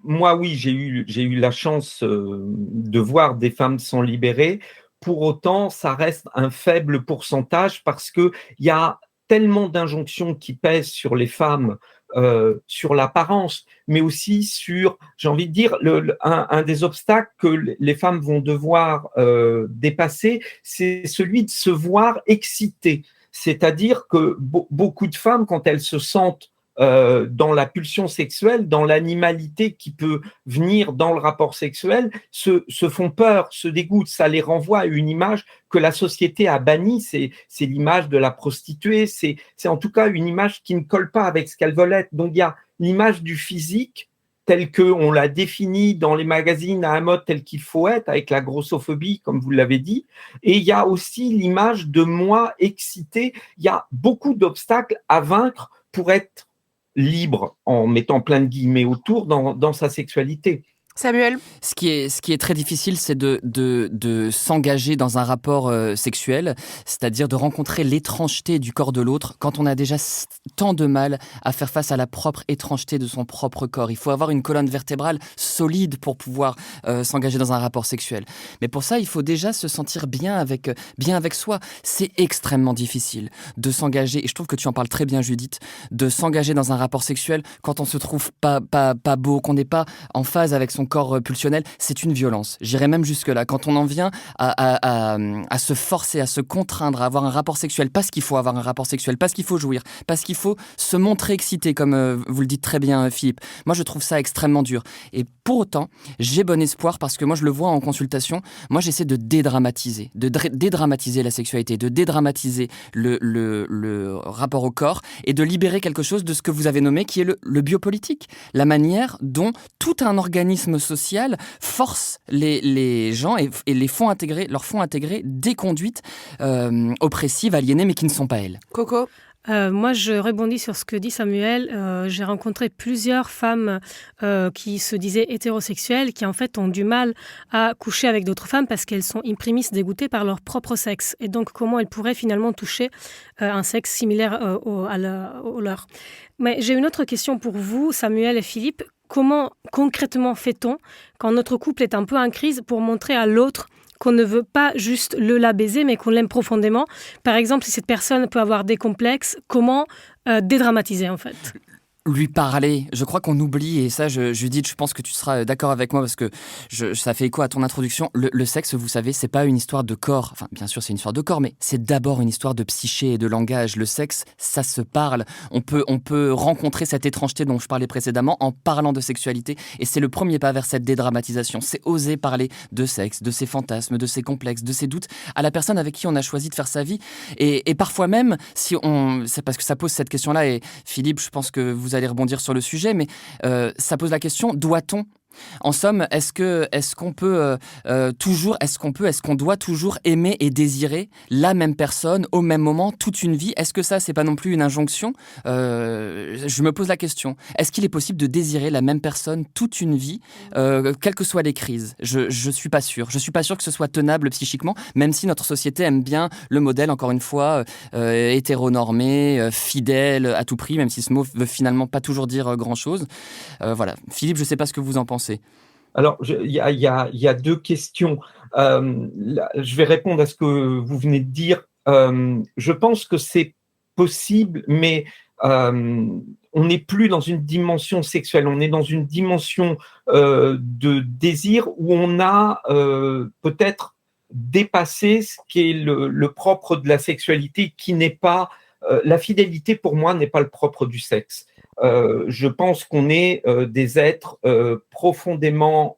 moi, oui, j'ai eu la chance de voir des femmes s'en libérer. Pour autant, ça reste un faible pourcentage parce qu'il y a tellement d'injonctions qui pèsent sur les femmes, sur l'apparence, mais aussi sur, j'ai envie de dire, un des obstacles que les femmes vont devoir dépasser, c'est celui de se voir excitées. C'est-à-dire que beaucoup de femmes, quand elles se sentent dans la pulsion sexuelle, dans l'animalité qui peut venir dans le rapport sexuel, se font peur, se dégoûtent. Ça les renvoie à une image que la société a bannie. C'est l'image de la prostituée. C'est en tout cas une image qui ne colle pas avec ce qu'elles veulent être. Donc il y a l'image du physique telle qu'on l'a définie dans les magazines à un mode tel qu'il faut être, avec la grossophobie, comme vous l'avez dit. Et il y a aussi l'image de moi excité. Il y a beaucoup d'obstacles à vaincre pour être libre, en mettant plein de guillemets autour, dans sa sexualité. Samuel? Ce qui est très difficile, c'est de s'engager dans un rapport sexuel, c'est-à-dire de rencontrer l'étrangeté du corps de l'autre quand on a déjà tant de mal à faire face à la propre étrangeté de son propre corps. Il faut avoir une colonne vertébrale solide pour pouvoir s'engager dans un rapport sexuel. Mais pour ça, il faut déjà se sentir bien avec soi. C'est extrêmement difficile de s'engager, et je trouve que tu en parles très bien, Judith, de s'engager dans un rapport sexuel quand on se trouve pas beau, qu'on n'est pas en phase avec son corps pulsionnel. C'est une violence. J'irais même jusque-là. Quand on en vient à se forcer, à se contraindre à avoir un rapport sexuel, parce qu'il faut avoir un rapport sexuel, parce qu'il faut jouir, parce qu'il faut se montrer excité, comme vous le dites très bien, Philippe. Moi, je trouve ça extrêmement dur. Et pour autant, j'ai bon espoir, parce que moi, je le vois en consultation. Moi, j'essaie de dédramatiser la sexualité, de dédramatiser le rapport au corps, et de libérer quelque chose de ce que vous avez nommé, qui est le biopolitique. La manière dont tout un organisme social force les gens et leur font intégrer des conduites oppressives, aliénées, mais qui ne sont pas elles. Coco? Moi, je rebondis sur ce que dit Samuel. J'ai rencontré plusieurs femmes qui se disaient hétérosexuelles, qui en fait ont du mal à coucher avec d'autres femmes parce qu'elles sont in primis dégoûtées par leur propre sexe. Et donc, comment elles pourraient finalement toucher un sexe similaire au leur. Mais j'ai une autre question pour vous, Samuel et Philippe. Comment concrètement fait-on quand notre couple est un peu en crise pour montrer à l'autre qu'on ne veut pas juste la baiser, mais qu'on l'aime profondément? Par exemple, si cette personne peut avoir des complexes, comment dédramatiser en fait? Lui parler, je crois qu'on oublie, et ça, Judith, je pense que tu seras d'accord avec moi parce que ça fait écho à ton introduction. Le sexe, vous savez, c'est pas une histoire de corps. Enfin, bien sûr, c'est une histoire de corps, mais c'est d'abord une histoire de psyché et de langage. Le sexe, ça se parle. On peut rencontrer cette étrangeté dont je parlais précédemment en parlant de sexualité, et c'est le premier pas vers cette dédramatisation. C'est oser parler de sexe, de ses fantasmes, de ses complexes, de ses doutes à la personne avec qui on a choisi de faire sa vie. Et parfois même, c'est parce que ça pose cette question-là, et Philippe, je pense que vous allez rebondir sur le sujet, mais ça pose la question, doit-on En somme, est-ce qu'on doit toujours aimer et désirer la même personne au même moment toute une vie? Est-ce que ça, c'est pas non plus une injonction? Je me pose la question. Est-ce qu'il est possible de désirer la même personne toute une vie, quelles que soient les crises? Je suis pas sûr. Je suis pas sûr que ce soit tenable psychiquement, même si notre société aime bien le modèle, encore une fois, hétéronormé, fidèle à tout prix, même si ce mot veut finalement pas toujours dire grand-chose. Voilà. Philippe, je sais pas ce que vous en pensez. Alors, il y a deux questions. Je vais répondre à ce que vous venez de dire. Je pense que c'est possible, mais on n'est plus dans une dimension sexuelle, on est dans une dimension de désir où on a peut-être dépassé ce qui est le propre de la sexualité, qui n'est pas… la fidélité, pour moi, n'est pas le propre du sexe. Je pense qu'on est des êtres profondément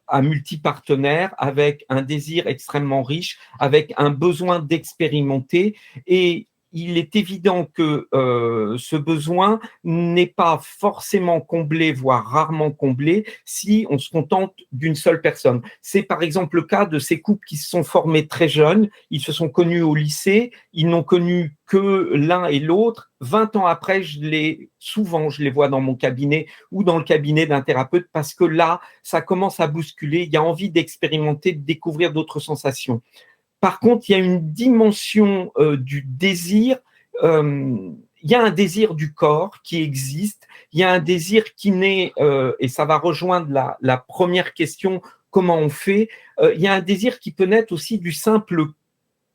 à multipartenaires, avec un désir extrêmement riche, avec un besoin d'expérimenter, et il est évident que ce besoin n'est pas forcément comblé, voire rarement comblé, si on se contente d'une seule personne. C'est par exemple le cas de ces couples qui se sont formés très jeunes, ils se sont connus au lycée, ils n'ont connu que l'un et l'autre. 20 ans après, souvent je les vois dans mon cabinet ou dans le cabinet d'un thérapeute, parce que là, ça commence à bousculer, il y a envie d'expérimenter, de découvrir d'autres sensations. Par contre, il y a une dimension du désir, il y a un désir du corps qui existe, il y a un désir qui naît, et ça va rejoindre la première question, comment on fait, il y a un désir qui peut naître aussi du simple,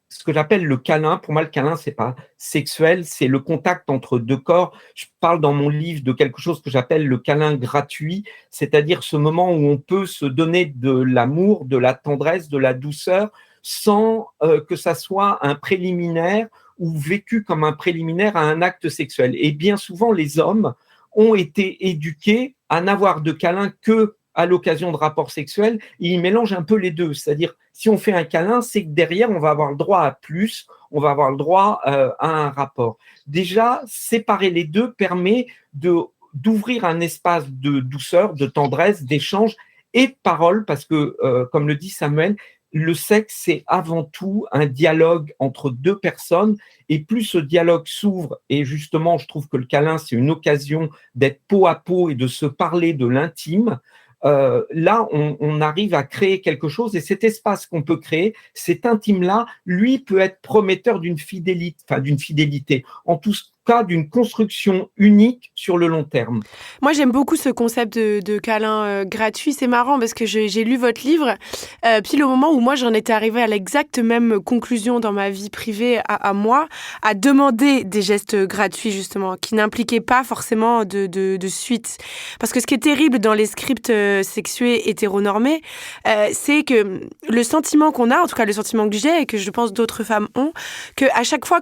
ce que j'appelle le câlin. Pour moi, le câlin, c'est pas sexuel, c'est le contact entre deux corps. Je parle dans mon livre de quelque chose que j'appelle le câlin gratuit, c'est-à-dire ce moment où on peut se donner de l'amour, de la tendresse, de la douceur, sans que ça soit un préliminaire ou vécu comme un préliminaire à un acte sexuel. Et bien souvent, les hommes ont été éduqués à n'avoir de câlin que à l'occasion de rapports sexuels, et ils mélangent un peu les deux. C'est-à-dire, si on fait un câlin, c'est que derrière, on va avoir le droit à plus, on va avoir le droit à un rapport. Déjà, séparer les deux permet d'ouvrir un espace de douceur, de tendresse, d'échange et de parole, parce que, comme le dit Samuel, le sexe, c'est avant tout un dialogue entre deux personnes, et plus ce dialogue s'ouvre, et justement, je trouve que le câlin, c'est une occasion d'être peau à peau et de se parler de l'intime. Là, on arrive à créer quelque chose, et cet espace qu'on peut créer, cet intime-là, lui, peut être prometteur d'une fidélité, en tout cas d'une construction unique sur le long terme. Moi, j'aime beaucoup ce concept de câlin gratuit. C'est marrant parce que j'ai lu votre livre pile au moment où moi, j'en étais arrivée à l'exacte même conclusion dans ma vie privée à moi, à demander des gestes gratuits, justement, qui n'impliquaient pas forcément de suite. Parce que ce qui est terrible dans les scripts sexués hétéronormés, c'est que le sentiment qu'on a, en tout cas le sentiment que j'ai et que je pense d'autres femmes ont, qu'à chaque fois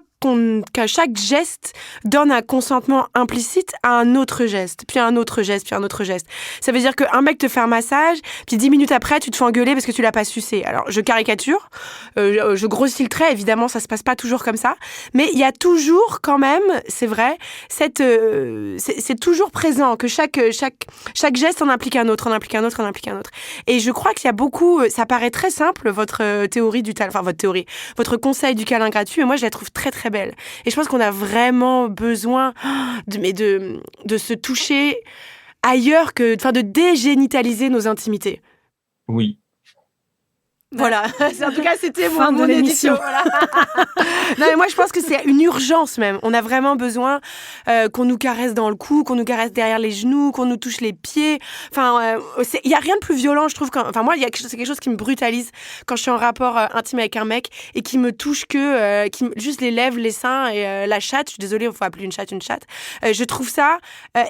qu'à chaque geste donne un consentement implicite à un autre geste, puis un autre geste, puis un autre geste. Ça veut dire qu'un mec te fait un massage, puis 10 minutes après, tu te fais engueuler parce que tu l'as pas sucé. Alors, je caricature, je grossis le trait, évidemment, ça se passe pas toujours comme ça, mais il y a toujours quand même, c'est vrai, c'est toujours présent, que chaque geste en implique un autre, en implique un autre, en implique un autre. Et je crois qu'il y a beaucoup, ça paraît très simple, votre théorie votre conseil du câlin gratuit, mais moi, je la trouve très, très belle. Et je pense qu'on a vraiment besoin de se toucher ailleurs de dégénitaliser nos intimités. Oui. Voilà, en tout cas, c'était mon édition. Voilà. Non, mais moi, je pense que c'est une urgence même. On a vraiment besoin qu'on nous caresse dans le cou, qu'on nous caresse derrière les genoux, qu'on nous touche les pieds. Enfin, il y a rien de plus violent, je trouve. Moi, c'est quelque chose qui me brutalise quand je suis en rapport intime avec un mec et qui me touche juste les lèvres, les seins et la chatte. Je suis désolée, il faut appeler une chatte. Je trouve ça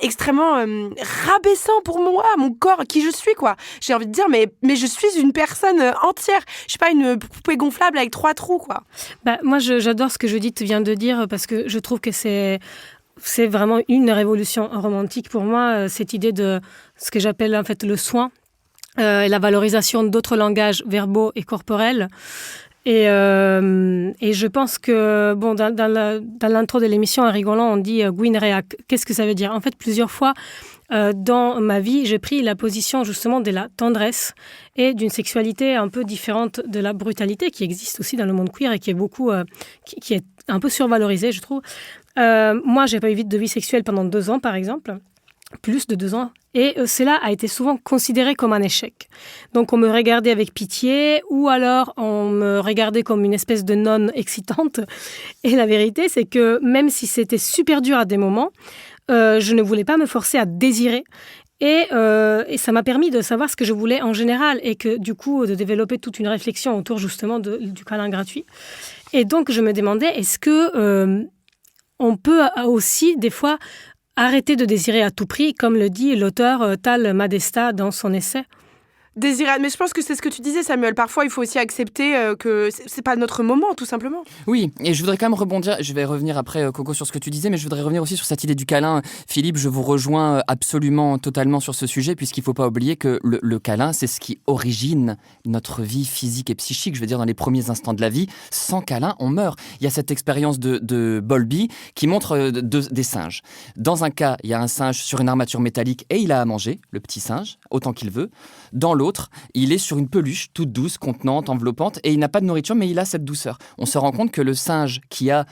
extrêmement rabaissant pour moi, mon corps, qui je suis, quoi. J'ai envie de dire, mais je suis une personne entière. Je suis pas une poupée gonflable avec 3 trous, quoi. Moi, j'adore ce que Judith vient de dire, parce que je trouve que c'est vraiment une révolution romantique pour moi, cette idée de ce que j'appelle en fait le soin, et la valorisation d'autres langages verbaux et corporels. Et je pense que, dans l'intro de l'émission, en rigolant, on dit Gwyn Reac. Qu'est-ce que ça veut dire? En fait, plusieurs fois, dans ma vie, j'ai pris la position justement de la tendresse et d'une sexualité un peu différente de la brutalité qui existe aussi dans le monde queer et qui est qui est un peu survalorisée, je trouve. Moi, j'ai pas eu de vie sexuelle pendant 2 ans, par exemple. Plus de 2 ans. Et cela a été souvent considéré comme un échec. Donc, on me regardait avec pitié ou alors on me regardait comme une espèce de nonne excitante. Et la vérité, c'est que même si c'était super dur à des moments, je ne voulais pas me forcer à désirer. Et ça m'a permis de savoir ce que je voulais en général et que du coup, de développer toute une réflexion autour justement du câlin gratuit. Et donc, je me demandais, est-ce que on peut aussi, des fois, arrêter de désirer à tout prix, comme le dit l'auteur Tal Madesta dans son essai. Désirer, mais je pense que c'est ce que tu disais, Samuel. Parfois, il faut aussi accepter que c'est pas notre moment, tout simplement. Oui, et je voudrais quand même rebondir. Je vais revenir après, Coco, sur ce que tu disais, mais je voudrais revenir aussi sur cette idée du câlin. Philippe, je vous rejoins absolument, totalement sur ce sujet, puisqu'il ne faut pas oublier que le câlin, c'est ce qui origine notre vie physique et psychique. Je veux dire, dans les premiers instants de la vie, sans câlin, on meurt. Il y a cette expérience de Bowlby qui montre des singes. Dans un cas, il y a un singe sur une armature métallique et il a à manger, le petit singe, autant qu'il veut. Dans l'autre, il est sur une peluche toute douce, contenante, enveloppante, et il n'a pas de nourriture, mais il a cette douceur. On se rend compte que le singe qui a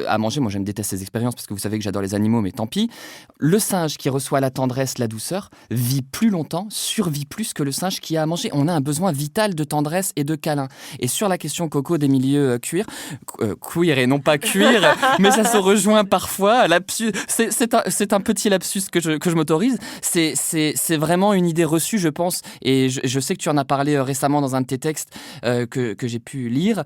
à manger, moi j'aime détester ces expériences parce que vous savez que j'adore les animaux, mais tant pis, le singe qui reçoit la tendresse, la douceur, vit plus longtemps, survit plus que le singe qui a à manger. On a un besoin vital de tendresse et de câlin. Et sur la question, Coco, des milieux queer et non pas cuir, mais ça se rejoint parfois. C'est un petit lapsus que je m'autorise. C'est vraiment une idée reçue, je pense, et je sais que tu en as parlé récemment dans un de tes textes que j'ai pu lire.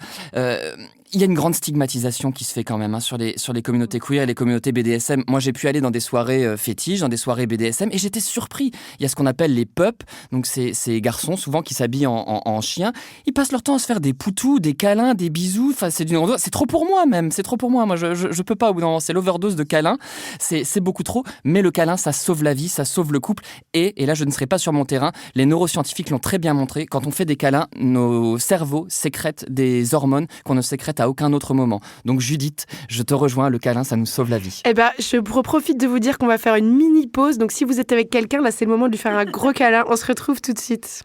Il y a une grande stigmatisation qui se fait quand même sur les communautés queer et les communautés BDSM. Moi, j'ai pu aller dans des soirées fétiches, dans des soirées BDSM, et j'étais surpris. Il y a ce qu'on appelle les pups, donc ces garçons souvent qui s'habillent en chiens. Ils passent leur temps à se faire des poutous, des câlins, des bisous. Enfin, c'est trop pour moi même. C'est trop pour moi. Moi, je peux pas. Au bout d'un moment, c'est l'overdose de câlins. C'est beaucoup trop. Mais le câlin, ça sauve la vie, ça sauve le couple. Et là, je ne serai pas sur mon terrain. Les neuroscientifiques l'ont très bien montré. Quand on fait des câlins, nos cerveaux sécrètent des hormones qu'on ne sécrète à aucun autre moment. Donc Judith, je te rejoins, le câlin, ça nous sauve la vie. Eh ben, je profite de vous dire qu'on va faire une mini pause. Donc si vous êtes avec quelqu'un, là c'est le moment de lui faire un gros câlin. On se retrouve tout de suite.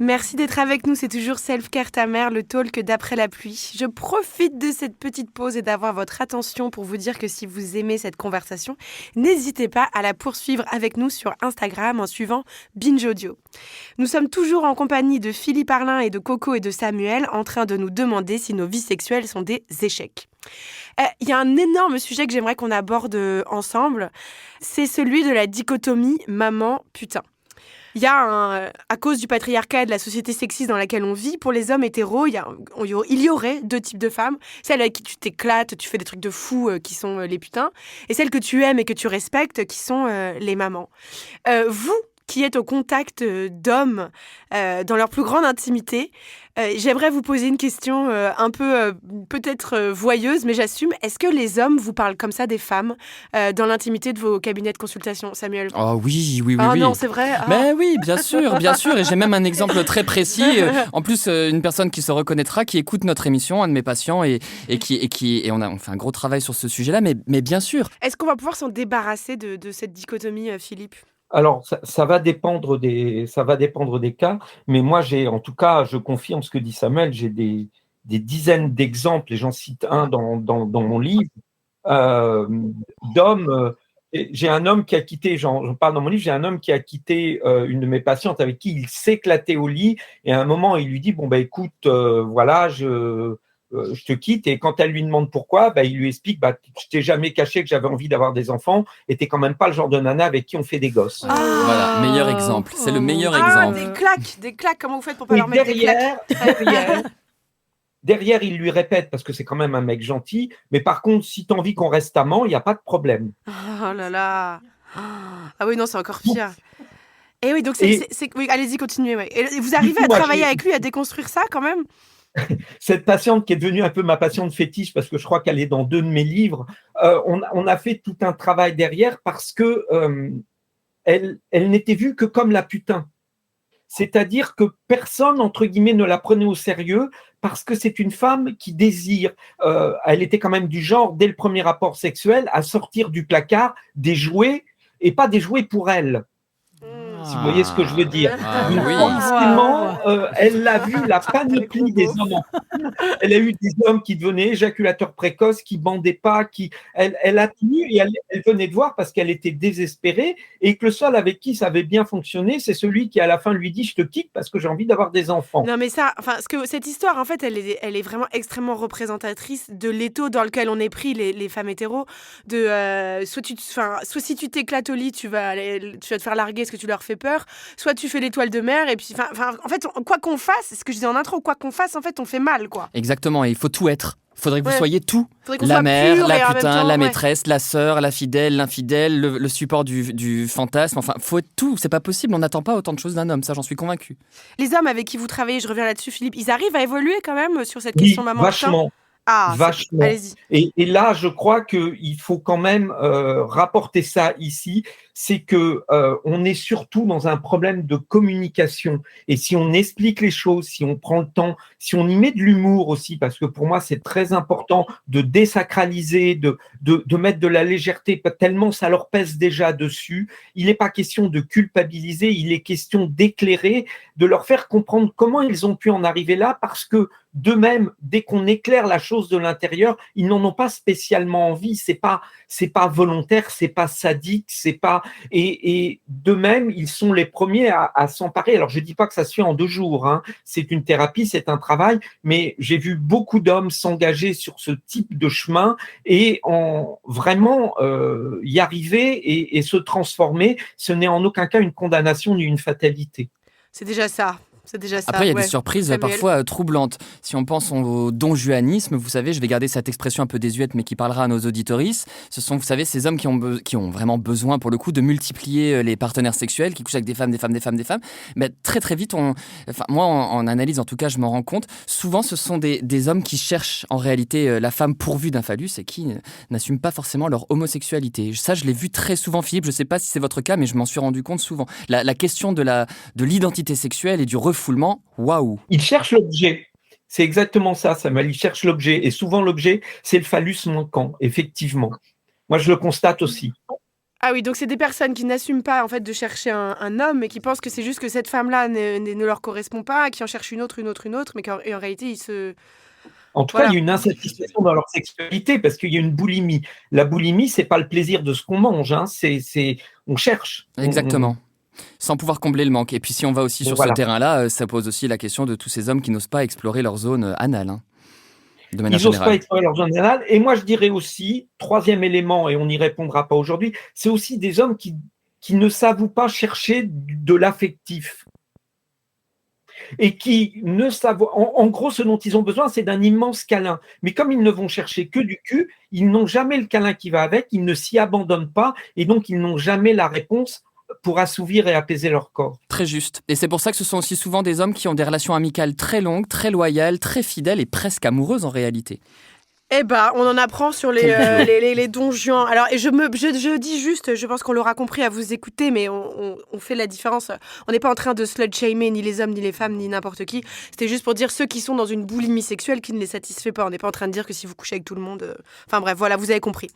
Merci d'être avec nous, c'est toujours Self-Care ta mère, le talk d'après la pluie. Je profite de cette petite pause et d'avoir votre attention pour vous dire que si vous aimez cette conversation, n'hésitez pas à la poursuivre avec nous sur Instagram en suivant Binge Audio. Nous sommes toujours en compagnie de Philippe Arlin et de Coco et de Samuel en train de nous demander si nos vies sexuelles sont des échecs. Il y a un énorme sujet que j'aimerais qu'on aborde ensemble, c'est celui de la dichotomie maman-putain. Il y a à cause du patriarcat et de la société sexiste dans laquelle on vit, pour les hommes hétéros, il y aurait 2 types de femmes. Celles avec qui tu t'éclates, tu fais des trucs de fou qui sont les putains, et celles que tu aimes et que tu respectes qui sont les mamans. Vous qui êtes au contact d'hommes dans leur plus grande intimité, j'aimerais vous poser une question un peu peut-être voyeuse, mais j'assume. Est-ce que les hommes vous parlent comme ça des femmes dans l'intimité de vos cabinets de consultation, Samuel ? Oh oui. Ah non, c'est vrai. Mais oui, bien sûr. Et j'ai même un exemple très précis. En plus, une personne qui se reconnaîtra, qui écoute notre émission, un de mes patients, et on fait un gros travail sur ce sujet-là. Mais bien sûr. Est-ce qu'on va pouvoir s'en débarrasser de cette dichotomie, Philippe ? Alors, ça va dépendre des cas, mais moi, en tout cas, je confirme ce que dit Samuel, j'ai des dizaines d'exemples, et j'en cite un dans mon livre, d'hommes. J'ai un homme qui a quitté, j'en parle dans mon livre, j'ai un homme qui a quitté une de mes patientes avec qui il s'éclatait au lit, et à un moment, il lui dit, écoute, voilà, je te quitte, et quand elle lui demande pourquoi, il lui explique, je t'ai jamais caché que j'avais envie d'avoir des enfants, et t'es quand même pas le genre de nana avec qui on fait des gosses. Voilà, meilleur exemple, c'est le meilleur exemple. Des claques, comment vous faites pour pas leur mettre des claques ? Derrière, il lui répète, parce que c'est quand même un mec gentil, mais par contre, si t'as envie qu'on reste amant, il n'y a pas de problème. Oh là là. Ah oui, non, c'est encore pire. Et oui, donc oui, allez-y, continuez. Ouais. Et vous arrivez à travailler avec lui, à déconstruire ça quand même ? cette patiente qui est devenue un peu ma patiente fétiche, parce que je crois qu'elle est dans 2 de mes livres, on a fait tout un travail derrière parce que elle n'était vue que comme la putain. C'est-à-dire que personne, entre guillemets, ne la prenait au sérieux parce que c'est une femme qui désire. Elle était quand même du genre, dès le premier rapport sexuel, à sortir du placard des jouets et pas des jouets pour elle. Si vous voyez ce que je veux dire. Ah, Donc, oui. forcément, elle a vu la panoplie des hommes en couple. Elle a eu des hommes qui devenaient éjaculateurs précoces, qui bandaient pas, elle a tenu et elle venait de voir parce qu'elle était désespérée et que le seul avec qui ça avait bien fonctionné, c'est celui qui à la fin lui dit je te quitte parce que j'ai envie d'avoir des enfants. Non mais ça, enfin, cette histoire, en fait, elle est vraiment extrêmement représentatrice de l'étau dans lequel on est pris les femmes hétéros. Soit si tu t'éclates au lit, tu vas te faire larguer parce que tu leur fais peur. Soit tu fais l'étoile de mer et puis, en fait, quoi qu'on fasse, c'est ce que je disais en intro, quoi qu'on fasse, en fait, on fait mal, quoi. Exactement, et il faut tout être. Faudrait que vous soyez tout. Faudrait qu'on La soit mère, pur et la en même putain, temps, la ouais. maîtresse, la sœur, la fidèle, l'infidèle, le support du fantasme. Enfin, faut être tout. C'est pas possible. On n'attend pas autant de choses d'un homme. Ça, j'en suis convaincu. Les hommes avec qui vous travaillez, je reviens là-dessus, Philippe, ils arrivent à évoluer quand même sur cette Oui, question maman putain. vachement. Ah, Vachement. allez-y. Et là, je crois qu'il faut quand même rapporter ça ici, c'est que on est surtout dans un problème de communication. Et si on explique les choses, si on prend le temps, si on y met de l'humour aussi, parce que pour moi, c'est très important de désacraliser, de mettre de la légèreté, tellement ça leur pèse déjà dessus. Il n'est pas question de culpabiliser, il est question d'éclairer, de leur faire comprendre comment ils ont pu en arriver là, parce que d'eux-mêmes, dès qu'on éclaire la chose de l'intérieur, ils n'en ont pas spécialement envie. C'est pas volontaire, c'est pas sadique, c'est pas. Et d'eux-mêmes, ils sont les premiers à s'emparer. Alors, je dis pas que ça se fait en 2 jours. Hein. C'est une thérapie, c'est un travail. Mais j'ai vu beaucoup d'hommes s'engager sur ce type de chemin et en vraiment y arriver et se transformer. Ce n'est en aucun cas une condamnation ni une fatalité. C'est déjà ça. C'est déjà ça. Après, il y a ouais. des surprises Samuel. parfois troublantes. Si on pense au donjuanisme, vous savez, je vais garder cette expression un peu désuète, mais qui parlera à nos auditoristes. Ce sont, vous savez, ces hommes qui ont vraiment besoin, pour le coup, de multiplier les partenaires sexuels, qui couchent avec des femmes. Mais très, très vite, moi, en analyse, en tout cas, je m'en rends compte. Souvent, ce sont des hommes qui cherchent, en réalité, la femme pourvue d'un phallus et qui n'assument pas forcément leur homosexualité. Ça, je l'ai vu très souvent, Philippe. Je ne sais pas si c'est votre cas, mais je m'en suis rendu compte souvent. La question de l'identité sexuelle et du refoulement, waouh. Ils cherchent l'objet. C'est exactement ça, Samuel. Ils cherchent l'objet. Et souvent, l'objet, c'est le phallus manquant, effectivement. Moi, je le constate aussi. Ah oui, donc c'est des personnes qui n'assument pas en fait de chercher un homme, mais qui pensent que c'est juste que cette femme-là ne leur correspond pas, qui en cherchent une autre, mais qu'en réalité, ils se... En tout cas, il y a une insatisfaction dans leur sexualité parce qu'il y a une boulimie. La boulimie, c'est pas le plaisir de ce qu'on mange, hein. On cherche. Exactement. Sans pouvoir combler le manque. Et puis si on va aussi sur ce terrain-là, ça pose aussi la question de tous ces hommes qui n'osent pas explorer leur zone anale. Hein, de manière générale. Ils n'osent pas explorer leur zone anale. Et moi, je dirais aussi, 3e élément, et on n'y répondra pas aujourd'hui, c'est aussi des hommes qui ne savent pas chercher de l'affectif. Et qui ne savent... En gros, ce dont ils ont besoin, c'est d'un immense câlin. Mais comme ils ne vont chercher que du cul, ils n'ont jamais le câlin qui va avec, ils ne s'y abandonnent pas, et donc ils n'ont jamais la réponse pour assouvir et apaiser leur corps. Très juste. Et c'est pour ça que ce sont aussi souvent des hommes qui ont des relations amicales très longues, très loyales, très fidèles et presque amoureuses en réalité. Eh ben, on en apprend sur les donjons. Alors, et je dis juste, je pense qu'on l'aura compris à vous écouter, mais on fait la différence. On n'est pas en train de slut-shamer ni les hommes, ni les femmes, ni n'importe qui. C'était juste pour dire ceux qui sont dans une boulimie sexuelle qui ne les satisfait pas. On n'est pas en train de dire que si vous couchez avec tout le monde... Enfin bref, voilà, vous avez compris.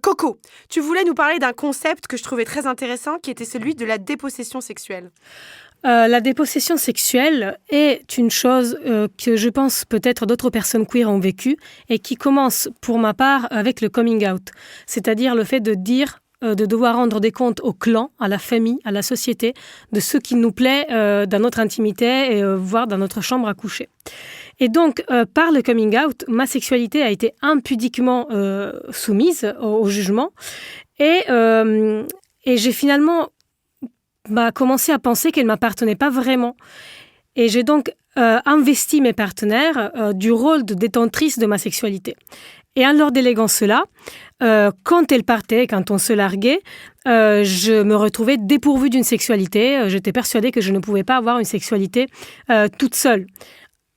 Coco, tu voulais nous parler d'un concept que je trouvais très intéressant, qui était celui de la dépossession sexuelle. La dépossession sexuelle est une chose que je pense peut-être d'autres personnes queer ont vécu et qui commence pour ma part avec le coming out, c'est-à-dire le fait de dire, de devoir rendre des comptes au clan, à la famille, à la société, de ce qui nous plaît dans notre intimité et voire dans notre chambre à coucher. Et donc, par le coming out, ma sexualité a été impudiquement soumise au jugement et j'ai finalement commencé à penser qu'elle ne m'appartenait pas vraiment. Et j'ai donc investi mes partenaires du rôle de détentrice de ma sexualité. Et en leur déléguant cela, quand elles partaient, quand on se larguait, je me retrouvais dépourvue d'une sexualité. J'étais persuadée que je ne pouvais pas avoir une sexualité toute seule.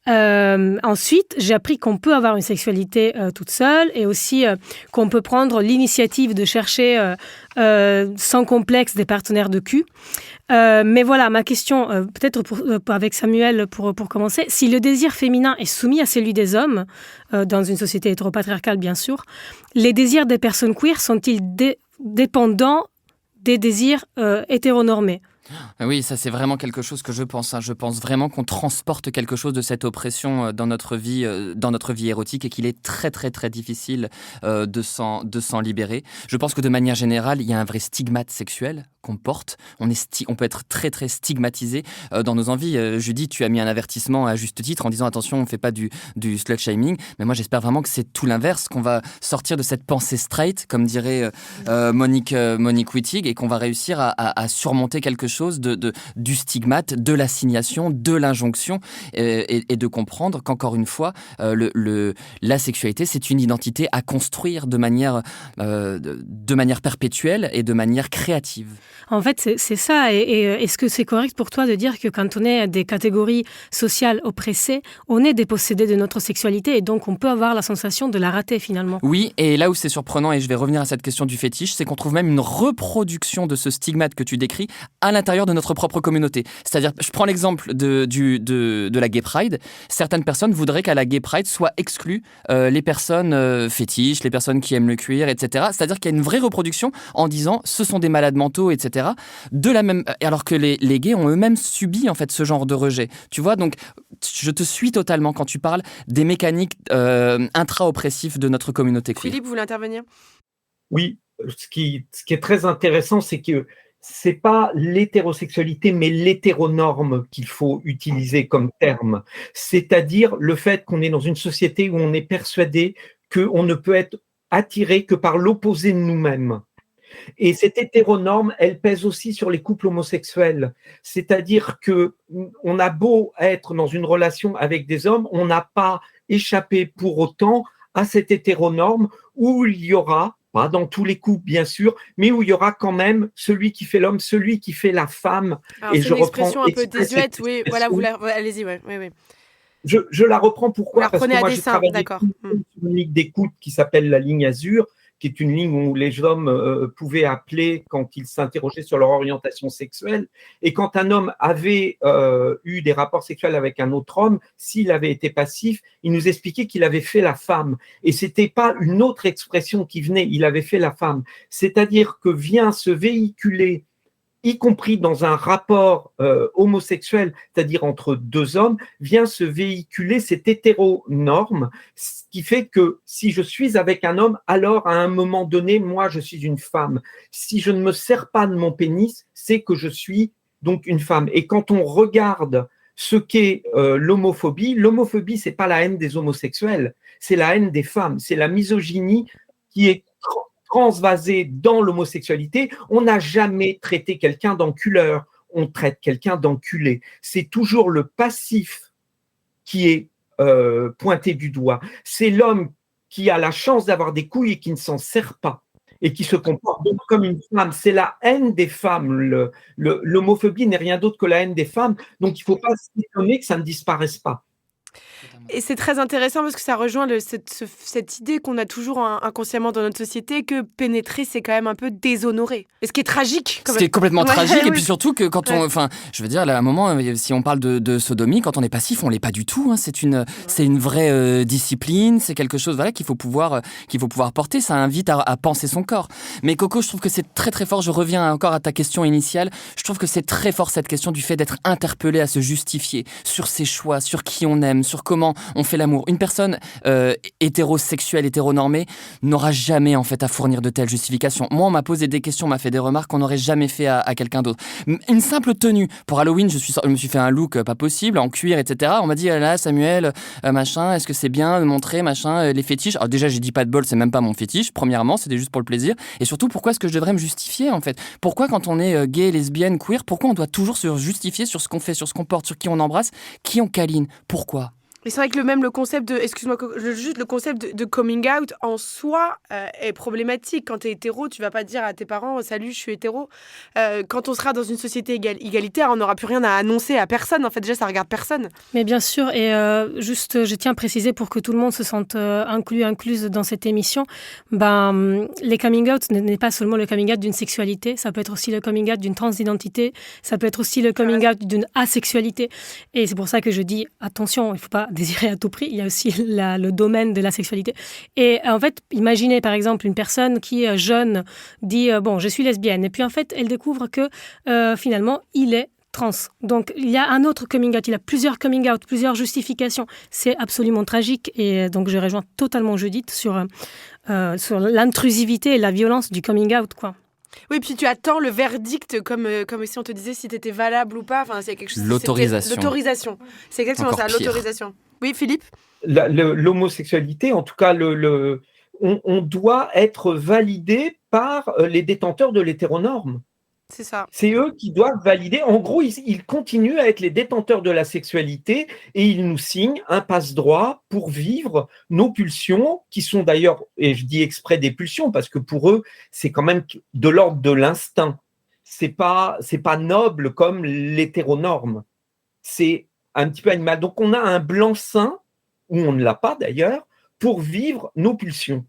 Ensuite, j'ai appris qu'on peut avoir une sexualité toute seule et aussi qu'on peut prendre l'initiative de chercher sans complexe des partenaires de cul. Mais voilà, ma question, peut-être avec Samuel pour commencer, si le désir féminin est soumis à celui des hommes, dans une société hétéropatriarcale bien sûr, les désirs des personnes queer sont-ils dépendants des désirs hétéronormés ? Oui, ça c'est vraiment quelque chose que je pense. Je pense vraiment qu'on transporte quelque chose de cette oppression dans notre vie érotique et qu'il est très très très difficile de s'en libérer. Je pense que de manière générale, il y a un vrai stigmate sexuel qu'on porte. On peut être très très stigmatisé dans nos envies. Judith, tu as mis un avertissement à juste titre en disant attention, on ne fait pas du slut shaming. Mais moi j'espère vraiment que c'est tout l'inverse, qu'on va sortir de cette pensée straight, comme dirait Monique Wittig, et qu'on va réussir à surmonter quelque chose du stigmate, de l'assignation, de l'injonction, et de comprendre qu'encore une fois, la sexualité, c'est une identité à construire de manière perpétuelle et de manière créative. En fait, c'est ça. Et est-ce que c'est correct pour toi de dire que quand on est des catégories sociales oppressées, on est dépossédé de notre sexualité et donc on peut avoir la sensation de la rater finalement ? Oui, et là où c'est surprenant, et je vais revenir à cette question du fétiche, c'est qu'on trouve même une reproduction de ce stigmate que tu décris à l'intérieur de notre propre communauté. C'est-à-dire, je prends l'exemple de la Gay Pride. Certaines personnes voudraient qu'à la Gay Pride soient exclues les personnes fétiches, les personnes qui aiment le cuir, etc. C'est-à-dire qu'il y a une vraie reproduction en disant ce sont des malades mentaux, etc. Alors que les gays ont eux-mêmes subi en fait ce genre de rejet. Tu vois, donc je te suis totalement quand tu parles des mécaniques intra-oppressives de notre communauté queer. Philippe, vous voulez intervenir ? Oui, ce qui est très intéressant, c'est que c'est pas l'hétérosexualité, mais l'hétéronorme qu'il faut utiliser comme terme. C'est-à-dire le fait qu'on est dans une société où on est persuadé qu'on ne peut être attiré que par l'opposé de nous-mêmes. Et cette hétéronorme, elle pèse aussi sur les couples homosexuels. C'est-à-dire qu'on a beau être dans une relation avec des hommes, on n'a pas échappé pour autant à cette hétéronorme où il y aura, pas dans tous les couples bien sûr, mais où il y aura quand même celui qui fait l'homme, celui qui fait la femme. Alors, c'est une expression un peu désuète, oui. Voilà, allez-y, oui. Je la reprends pourquoi ? Parce que moi, j'ai travaillé sur une ligne d'écoute qui s'appelle la ligne Azur, qui est une ligne où les hommes pouvaient appeler quand ils s'interrogeaient sur leur orientation sexuelle. Et quand un homme avait eu des rapports sexuels avec un autre homme, s'il avait été passif, il nous expliquait qu'il avait fait la femme. Et c'était pas une autre expression qui venait, il avait fait la femme. C'est-à-dire que vient se véhiculer, y compris dans un rapport homosexuel, c'est-à-dire entre deux hommes, vient se véhiculer cette hétéronorme, ce qui fait que si je suis avec un homme, alors à un moment donné, moi, je suis une femme. Si je ne me sers pas de mon pénis, c'est que je suis donc une femme. Et quand on regarde ce qu'est l'homophobie, c'est pas la haine des homosexuels, c'est la haine des femmes, c'est la misogynie qui est transvasé dans l'homosexualité. On n'a jamais traité quelqu'un d'enculeur, on traite quelqu'un d'enculé. C'est toujours le passif qui est pointé du doigt. C'est l'homme qui a la chance d'avoir des couilles et qui ne s'en sert pas et qui se comporte donc comme une femme. C'est la haine des femmes. L'homophobie n'est rien d'autre que la haine des femmes. Donc il ne faut pas s'étonner que ça ne disparaisse pas. Et c'est très intéressant parce que ça rejoint cette idée qu'on a toujours inconsciemment dans notre société que pénétrer, c'est quand même un peu déshonoré. Et ce qui est tragique. Ce qui est complètement tragique. Et puis surtout que quand on... Enfin, je veux dire, à un moment, si on parle de sodomie, quand on est passif, on l'est pas du tout. Hein. C'est une vraie discipline. C'est quelque chose qu'il faut pouvoir porter. Ça invite à penser son corps. Mais Coco, je trouve que c'est très très fort. Je reviens encore à ta question initiale. Je trouve que c'est très fort cette question du fait d'être interpellé à se justifier sur ses choix, sur qui on aime, sur comment on fait l'amour. Une personne hétérosexuelle, hétéronormée n'aura jamais en fait à fournir de telles justifications. Moi, on m'a posé des questions, on m'a fait des remarques qu'on n'aurait jamais fait à quelqu'un d'autre. Une simple tenue. Pour Halloween, je me suis fait un look pas possible, en cuir, etc. On m'a dit, là, Samuel, machin, est-ce que c'est bien de montrer, machin, les fétiches ? Alors déjà, j'ai dit pas de bol, c'est même pas mon fétiche. Premièrement, c'était juste pour le plaisir. Et surtout, pourquoi est-ce que je devrais me justifier, en fait ? Pourquoi, quand on est gay, lesbienne, queer, pourquoi on doit toujours se justifier sur ce qu'on fait, sur ce qu'on porte, sur qui on embrasse, qui on câline ? Pourquoi ? Et c'est vrai que le concept de, excuse-moi, juste le concept de coming out en soi est problématique. Quand tu es hétéro, tu vas pas dire à tes parents salut, je suis hétéro. Quand on sera dans une société égalitaire, on n'aura plus rien à annoncer à personne. En fait, déjà, ça regarde personne. Mais bien sûr, et juste, je tiens à préciser pour que tout le monde se sente incluse dans cette émission, les coming out n'est pas seulement le coming out d'une sexualité, ça peut être aussi le coming out d'une transidentité, ça peut être aussi le coming out d'une asexualité. Et c'est pour ça que je dis attention, il ne faut pas désirer à tout prix, il y a aussi le domaine de la sexualité. Et en fait, imaginez par exemple une personne qui est jeune, dit bon, je suis lesbienne, et puis en fait, elle découvre que finalement, il est trans. Donc, il y a un autre coming out, il y a plusieurs coming out, plusieurs justifications. C'est absolument tragique, et donc je rejoins totalement Judith sur l'intrusivité et la violence du coming out, quoi. Oui, puis tu attends le verdict comme si on te disait si tu étais valable ou pas. Enfin, c'est quelque chose. L'autorisation. L'autorisation. C'est exactement Encore ça, pire. l'autorisation. Oui, Philippe? L'homosexualité, en tout cas, on doit être validé par les détenteurs de l'hétéronorme. C'est ça. C'est eux qui doivent valider. En gros, ils continuent à être les détenteurs de la sexualité et ils nous signent un passe-droit pour vivre nos pulsions, qui sont d'ailleurs, et je dis exprès des pulsions, parce que pour eux, c'est quand même de l'ordre de l'instinct. C'est pas noble comme l'hétéronorme. C'est un petit peu animal. Donc, on a un blanc-seing, ou on ne l'a pas d'ailleurs, pour vivre nos pulsions,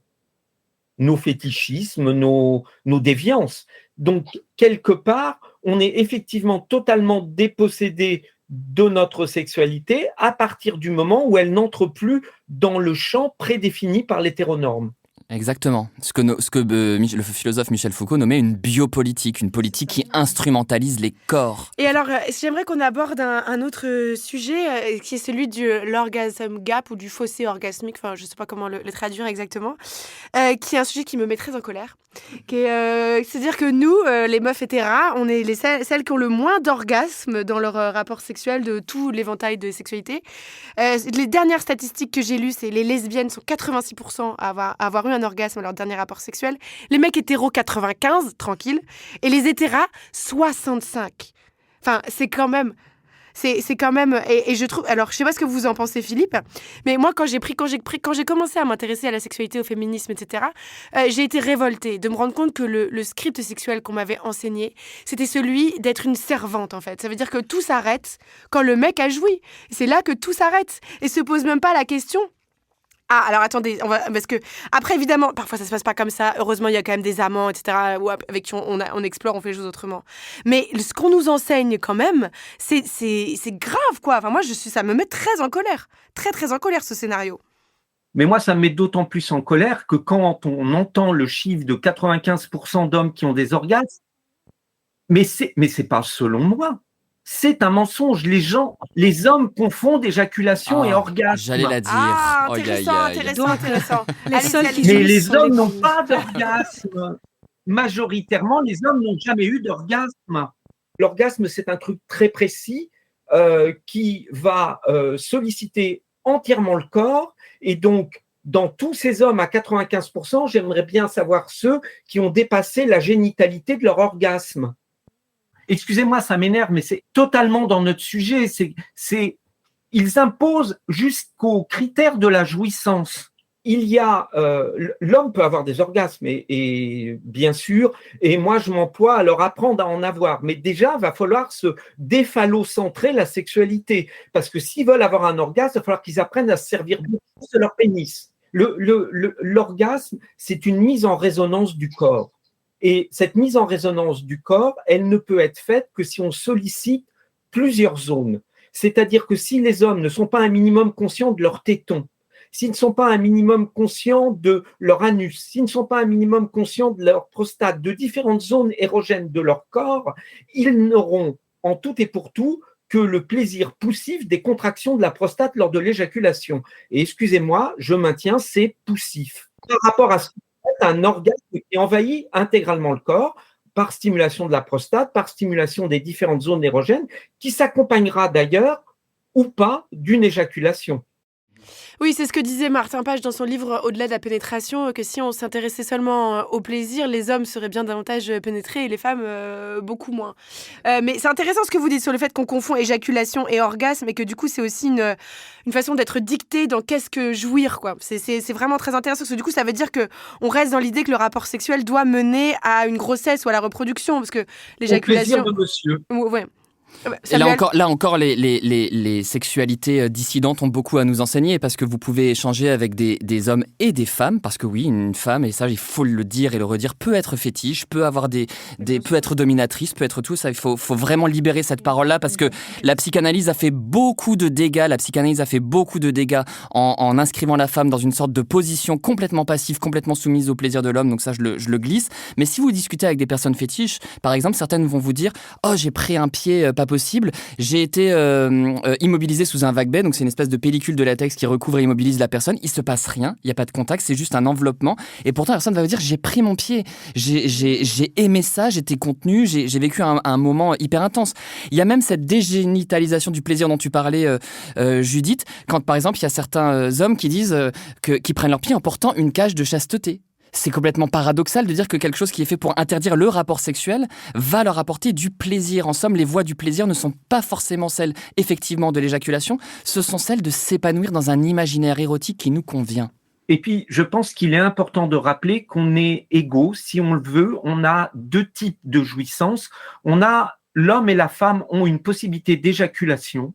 nos fétichismes, nos déviances. Donc, quelque part, on est effectivement totalement dépossédé de notre sexualité à partir du moment où elle n'entre plus dans le champ prédéfini par l'hétéronorme. Exactement. Ce que le philosophe Michel Foucault nommait une biopolitique, une politique qui instrumentalise les corps. Et alors, j'aimerais qu'on aborde un autre sujet qui est celui de l'orgasm gap ou du fossé orgasmique, enfin, je ne sais pas comment le traduire exactement, qui est un sujet qui me met très en colère. C'est-à-dire que nous, les meufs hétéras, on est celles qui ont le moins d'orgasmes dans leur rapport sexuel de tout l'éventail de sexualité. Les dernières statistiques que j'ai lues, c'est les lesbiennes sont 86% à avoir eu un orgasme à leur dernier rapport sexuel. Les mecs hétéros, 95, tranquille. Et les hétéras, 65. Enfin, c'est quand même... C'est quand même... Et je trouve... Alors, je sais pas ce que vous en pensez, Philippe, mais moi, quand j'ai commencé à m'intéresser à la sexualité, au féminisme, etc., j'ai été révoltée de me rendre compte que le script sexuel qu'on m'avait enseigné, c'était celui d'être une servante, en fait. Ça veut dire que tout s'arrête quand le mec a joui. C'est là que tout s'arrête. Et se pose même pas la question... Ah, alors attendez, parce que après évidemment, parfois ça se passe pas comme ça. Heureusement, il y a quand même des amants, etc. Avec qui on explore, on fait les choses autrement. Mais ce qu'on nous enseigne quand même, c'est grave quoi. Enfin moi, ça me met très en colère, très très en colère ce scénario. Mais moi, ça me met d'autant plus en colère que quand on entend le chiffre de 95% d'hommes qui ont des orgasmes, mais c'est pas selon moi. C'est un mensonge. Les hommes confondent éjaculation et orgasme. J'allais la dire. Ah, intéressant. Mais les hommes n'ont pas d'orgasme. Majoritairement, les hommes n'ont jamais eu d'orgasme. L'orgasme, c'est un truc très précis qui va solliciter entièrement le corps. Et donc, dans tous ces hommes à 95%, j'aimerais bien savoir ceux qui ont dépassé la génitalité de leur orgasme. Excusez-moi, ça m'énerve, mais c'est totalement dans notre sujet. Ils imposent jusqu'aux critères de la jouissance. L'homme peut avoir des orgasmes, et bien sûr, et moi je m'emploie à leur apprendre à en avoir. Mais déjà, il va falloir se déphallocentrer la sexualité, parce que s'ils veulent avoir un orgasme, il va falloir qu'ils apprennent à se servir de leur pénis. L'orgasme, c'est une mise en résonance du corps. Et cette mise en résonance du corps, elle ne peut être faite que si on sollicite plusieurs zones. C'est-à-dire que si les hommes ne sont pas un minimum conscients de leur téton, s'ils ne sont pas un minimum conscients de leur anus, s'ils ne sont pas un minimum conscients de leur prostate, de différentes zones érogènes de leur corps, ils n'auront en tout et pour tout que le plaisir poussif des contractions de la prostate lors de l'éjaculation. Et excusez-moi, je maintiens, c'est poussif. Par rapport à ce un orgasme qui envahit intégralement le corps par stimulation de la prostate, par stimulation des différentes zones érogènes, qui s'accompagnera d'ailleurs ou pas d'une éjaculation. Oui, c'est ce que disait Martin Page dans son livre Au-delà de la pénétration, que si on s'intéressait seulement au plaisir, les hommes seraient bien davantage pénétrés et les femmes beaucoup moins. Mais c'est intéressant ce que vous dites sur le fait qu'on confond éjaculation et orgasme et que du coup c'est aussi une façon d'être dicté dans qu'est-ce que jouir, quoi. C'est vraiment très intéressant parce que du coup ça veut dire qu'on reste dans l'idée que le rapport sexuel doit mener à une grossesse ou à la reproduction parce que l'éjaculation... Au plaisir de monsieur. Ouais. Et là encore, les sexualités dissidentes ont beaucoup à nous enseigner parce que vous pouvez échanger avec des hommes et des femmes, parce que oui, une femme, et ça il faut le dire et le redire, peut être fétiche, peut avoir peut être dominatrice, peut être tout ça. Il faut vraiment libérer cette parole-là parce que la psychanalyse a fait beaucoup de dégâts. La psychanalyse a fait beaucoup de dégâts en inscrivant la femme dans une sorte de position complètement passive, complètement soumise au plaisir de l'homme. Donc ça, je le glisse. Mais si vous discutez avec des personnes fétiches, par exemple, certaines vont vous dire « Oh, j'ai pris un pied pas possible. J'ai été immobilisé sous un vague-baie, donc c'est une espèce de pellicule de latex qui recouvre et immobilise la personne. Il se passe rien, il n'y a pas de contact, c'est juste un enveloppement. Et pourtant, la personne va vous dire j'ai pris mon pied, j'ai aimé ça, j'étais contenu, j'ai vécu un moment hyper intense. Il y a même cette dégénitalisation du plaisir dont tu parlais, Judith, quand par exemple il y a certains hommes qui disent qu'ils prennent leur pied en portant une cage de chasteté. C'est complètement paradoxal de dire que quelque chose qui est fait pour interdire le rapport sexuel va leur apporter du plaisir. En somme, les voies du plaisir ne sont pas forcément celles, effectivement, de l'éjaculation. Ce sont celles de s'épanouir dans un imaginaire érotique qui nous convient. Et puis, je pense qu'il est important de rappeler qu'on est égaux. Si on le veut, on a deux types de jouissance. L'homme et la femme ont une possibilité d'éjaculation.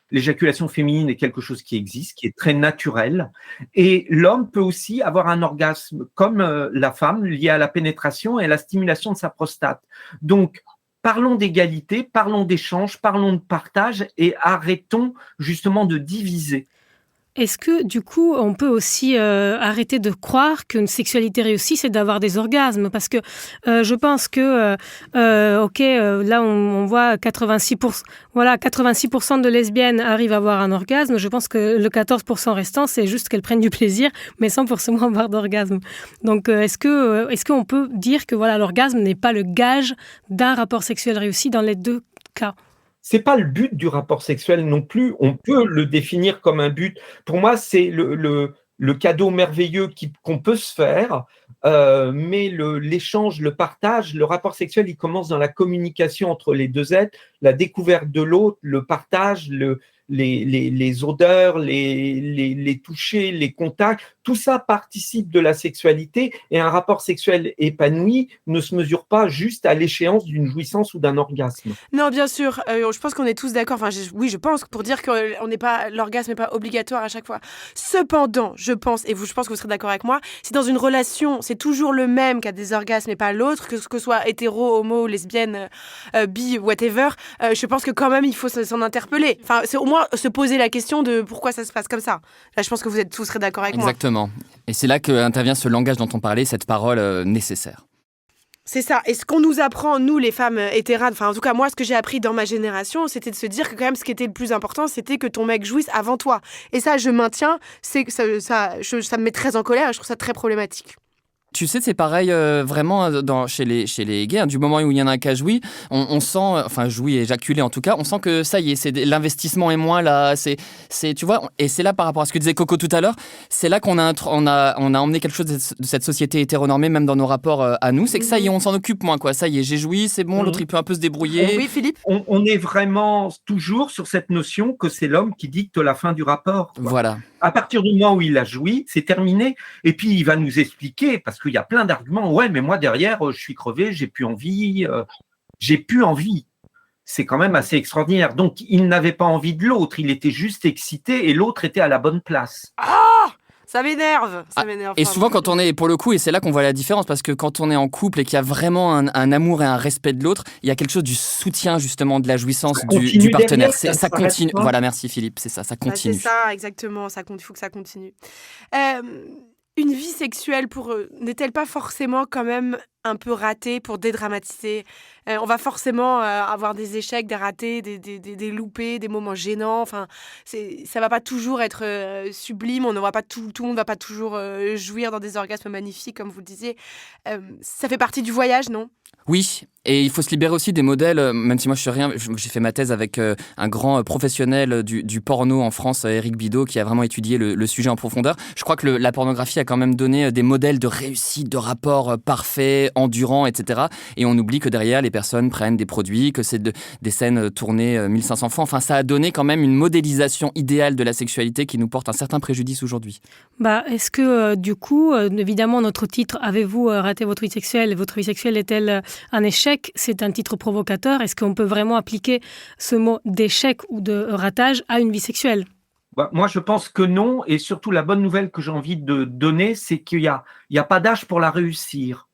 L'éjaculation féminine est quelque chose qui existe, qui est très naturel. Et l'homme peut aussi avoir un orgasme comme la femme, lié à la pénétration et à la stimulation de sa prostate. Donc, parlons d'égalité, parlons d'échange, parlons de partage et arrêtons justement de diviser. Est-ce que, du coup, on peut aussi arrêter de croire qu'une sexualité réussie, c'est d'avoir des orgasmes? Parce que je pense que, là, on voit 86% de lesbiennes arrivent à avoir un orgasme. Je pense que le 14% restant, c'est juste qu'elles prennent du plaisir, mais sans forcément avoir d'orgasme. Donc, est-ce qu'on peut dire que voilà, l'orgasme n'est pas le gage d'un rapport sexuel réussi dans les deux cas? C'est pas le but du rapport sexuel non plus. On peut le définir comme un but. Pour moi, c'est le cadeau merveilleux qu'on peut se faire, mais l'échange, le partage, le rapport sexuel, il commence dans la communication entre les deux êtres, la découverte de l'autre, le partage, les odeurs, les touchés, les contacts, tout ça participe de la sexualité et un rapport sexuel épanoui ne se mesure pas juste à l'échéance d'une jouissance ou d'un orgasme. Non, bien sûr, je pense qu'on est tous d'accord, oui, je pense, pour dire que l'orgasme n'est pas obligatoire à chaque fois. Cependant, je pense que vous serez d'accord avec moi, si dans une relation, c'est toujours le même qui a des orgasmes et pas l'autre, que ce soit hétéro, homo, lesbienne, bi, whatever, je pense que quand même, il faut s'en interpeller. Enfin, c'est au moins se poser la question de pourquoi ça se passe comme ça. Là, je pense que vous serez d'accord avec moi. Exactement. Et c'est là qu'intervient ce langage dont on parlait, cette parole nécessaire. C'est ça. Et ce qu'on nous apprend, nous, les femmes hétéranes, enfin, en tout cas, moi, ce que j'ai appris dans ma génération, c'était de se dire que quand même, ce qui était le plus important, c'était que ton mec jouisse avant toi. Et ça, je maintiens, ça me met très en colère et je trouve ça très problématique. Tu sais, c'est pareil vraiment chez les gays. Du moment où il y en a un qui a joui, on sent, enfin joui, éjaculé en tout cas, on sent que ça y est, l'investissement est moins là. Tu vois, et c'est là par rapport à ce que disait Coco tout à l'heure, c'est là qu'on a emmené quelque chose de cette société hétéronormée, même dans nos rapports à nous. C'est que ça y est, on s'en occupe moins, quoi. Ça y est, j'ai joui, c'est bon, l'autre il peut un peu se débrouiller. Oui, Philippe. On est vraiment toujours sur cette notion que c'est l'homme qui dicte la fin du rapport, quoi. Voilà. À partir du moment où il a joui, c'est terminé. Et puis, il va nous expliquer, parce qu'il y a plein d'arguments. Ouais, mais moi, derrière, je suis crevé, j'ai plus envie. C'est quand même assez extraordinaire. Donc, il n'avait pas envie de l'autre. Il était juste excité et l'autre était à la bonne place. Ah, ça m'énerve. Et souvent, quand on est, pour le coup, et c'est là qu'on voit la différence, parce que quand on est en couple et qu'il y a vraiment un amour et un respect de l'autre, il y a quelque chose du soutien, justement, de la jouissance du partenaire. Ça continue. Voilà, merci Philippe, c'est ça continue. C'est ça, exactement. Il faut que ça continue. Une vie sexuelle pour eux, n'est-elle pas forcément quand même un peu ratée pour dédramatiser On va forcément avoir des échecs, des ratés, des loupés, des moments gênants. Enfin, ça va pas toujours être sublime. On ne voit pas tout le monde va pas toujours jouir dans des orgasmes magnifiques, comme vous le disiez. Ça fait partie du voyage, non ? Oui, et il faut se libérer aussi des modèles, même si moi je suis rien, j'ai fait ma thèse avec un grand professionnel du porno en France, Éric Bidot, qui a vraiment étudié le sujet en profondeur. Je crois que la pornographie a quand même donné des modèles de réussite, de rapports parfaits, endurants, etc. Et on oublie que derrière, les personnes prennent des produits, que c'est des scènes tournées 1500 fois. Enfin, ça a donné quand même une modélisation idéale de la sexualité qui nous porte un certain préjudice aujourd'hui. Est-ce que, du coup, évidemment, notre titre « Avez-vous raté votre vie sexuelle ?» Votre vie sexuelle est-elle un échec? C'est un titre provocateur. Est-ce qu'on peut vraiment appliquer ce mot d'échec ou de ratage à une vie sexuelle? Moi, je pense que non. Et surtout, la bonne nouvelle que j'ai envie de donner, c'est qu'il y a pas d'âge pour la réussir.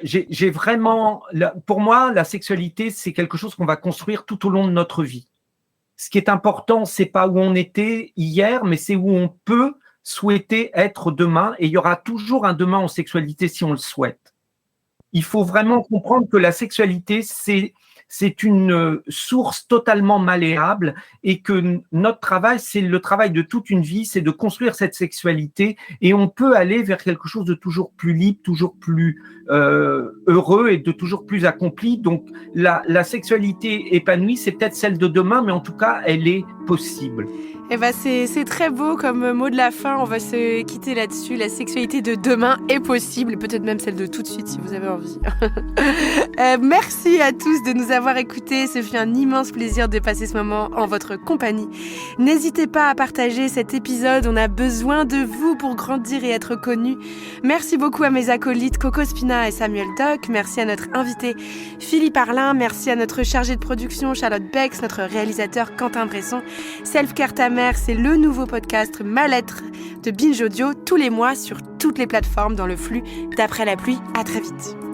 J'ai vraiment, pour moi, la sexualité, c'est quelque chose qu'on va construire tout au long de notre vie. Ce qui est important, c'est pas où on était hier, mais c'est où on peut souhaiter être demain. Et il y aura toujours un demain en sexualité si on le souhaite. Il faut vraiment comprendre que la sexualité, c'est une source totalement malléable et que notre travail, c'est le travail de toute une vie, c'est de construire cette sexualité et on peut aller vers quelque chose de toujours plus libre, toujours plus heureux et de toujours plus accompli. Donc, la sexualité épanouie, c'est peut-être celle de demain, mais en tout cas, elle est possible. Eh ben c'est très beau comme mot de la fin. On va se quitter là-dessus. La sexualité de demain est possible, peut-être même celle de tout de suite si vous avez envie. Merci à tous de nous avoir écoutés. Ce fut un immense plaisir de passer ce moment en votre compagnie. N'hésitez pas à partager cet épisode. On a besoin de vous pour grandir et être connus. Merci beaucoup à mes acolytes Coco Spina et Samuel Doc. Merci à notre invité Philippe Arlin. Merci à notre chargé de production Charlotte Bex, notre réalisateur Quentin Bresson. Self-Care Ta Mère, c'est le nouveau podcast Ma Lettre de Binge Audio tous les mois sur toutes les plateformes dans le flux d'Après la pluie. À très vite.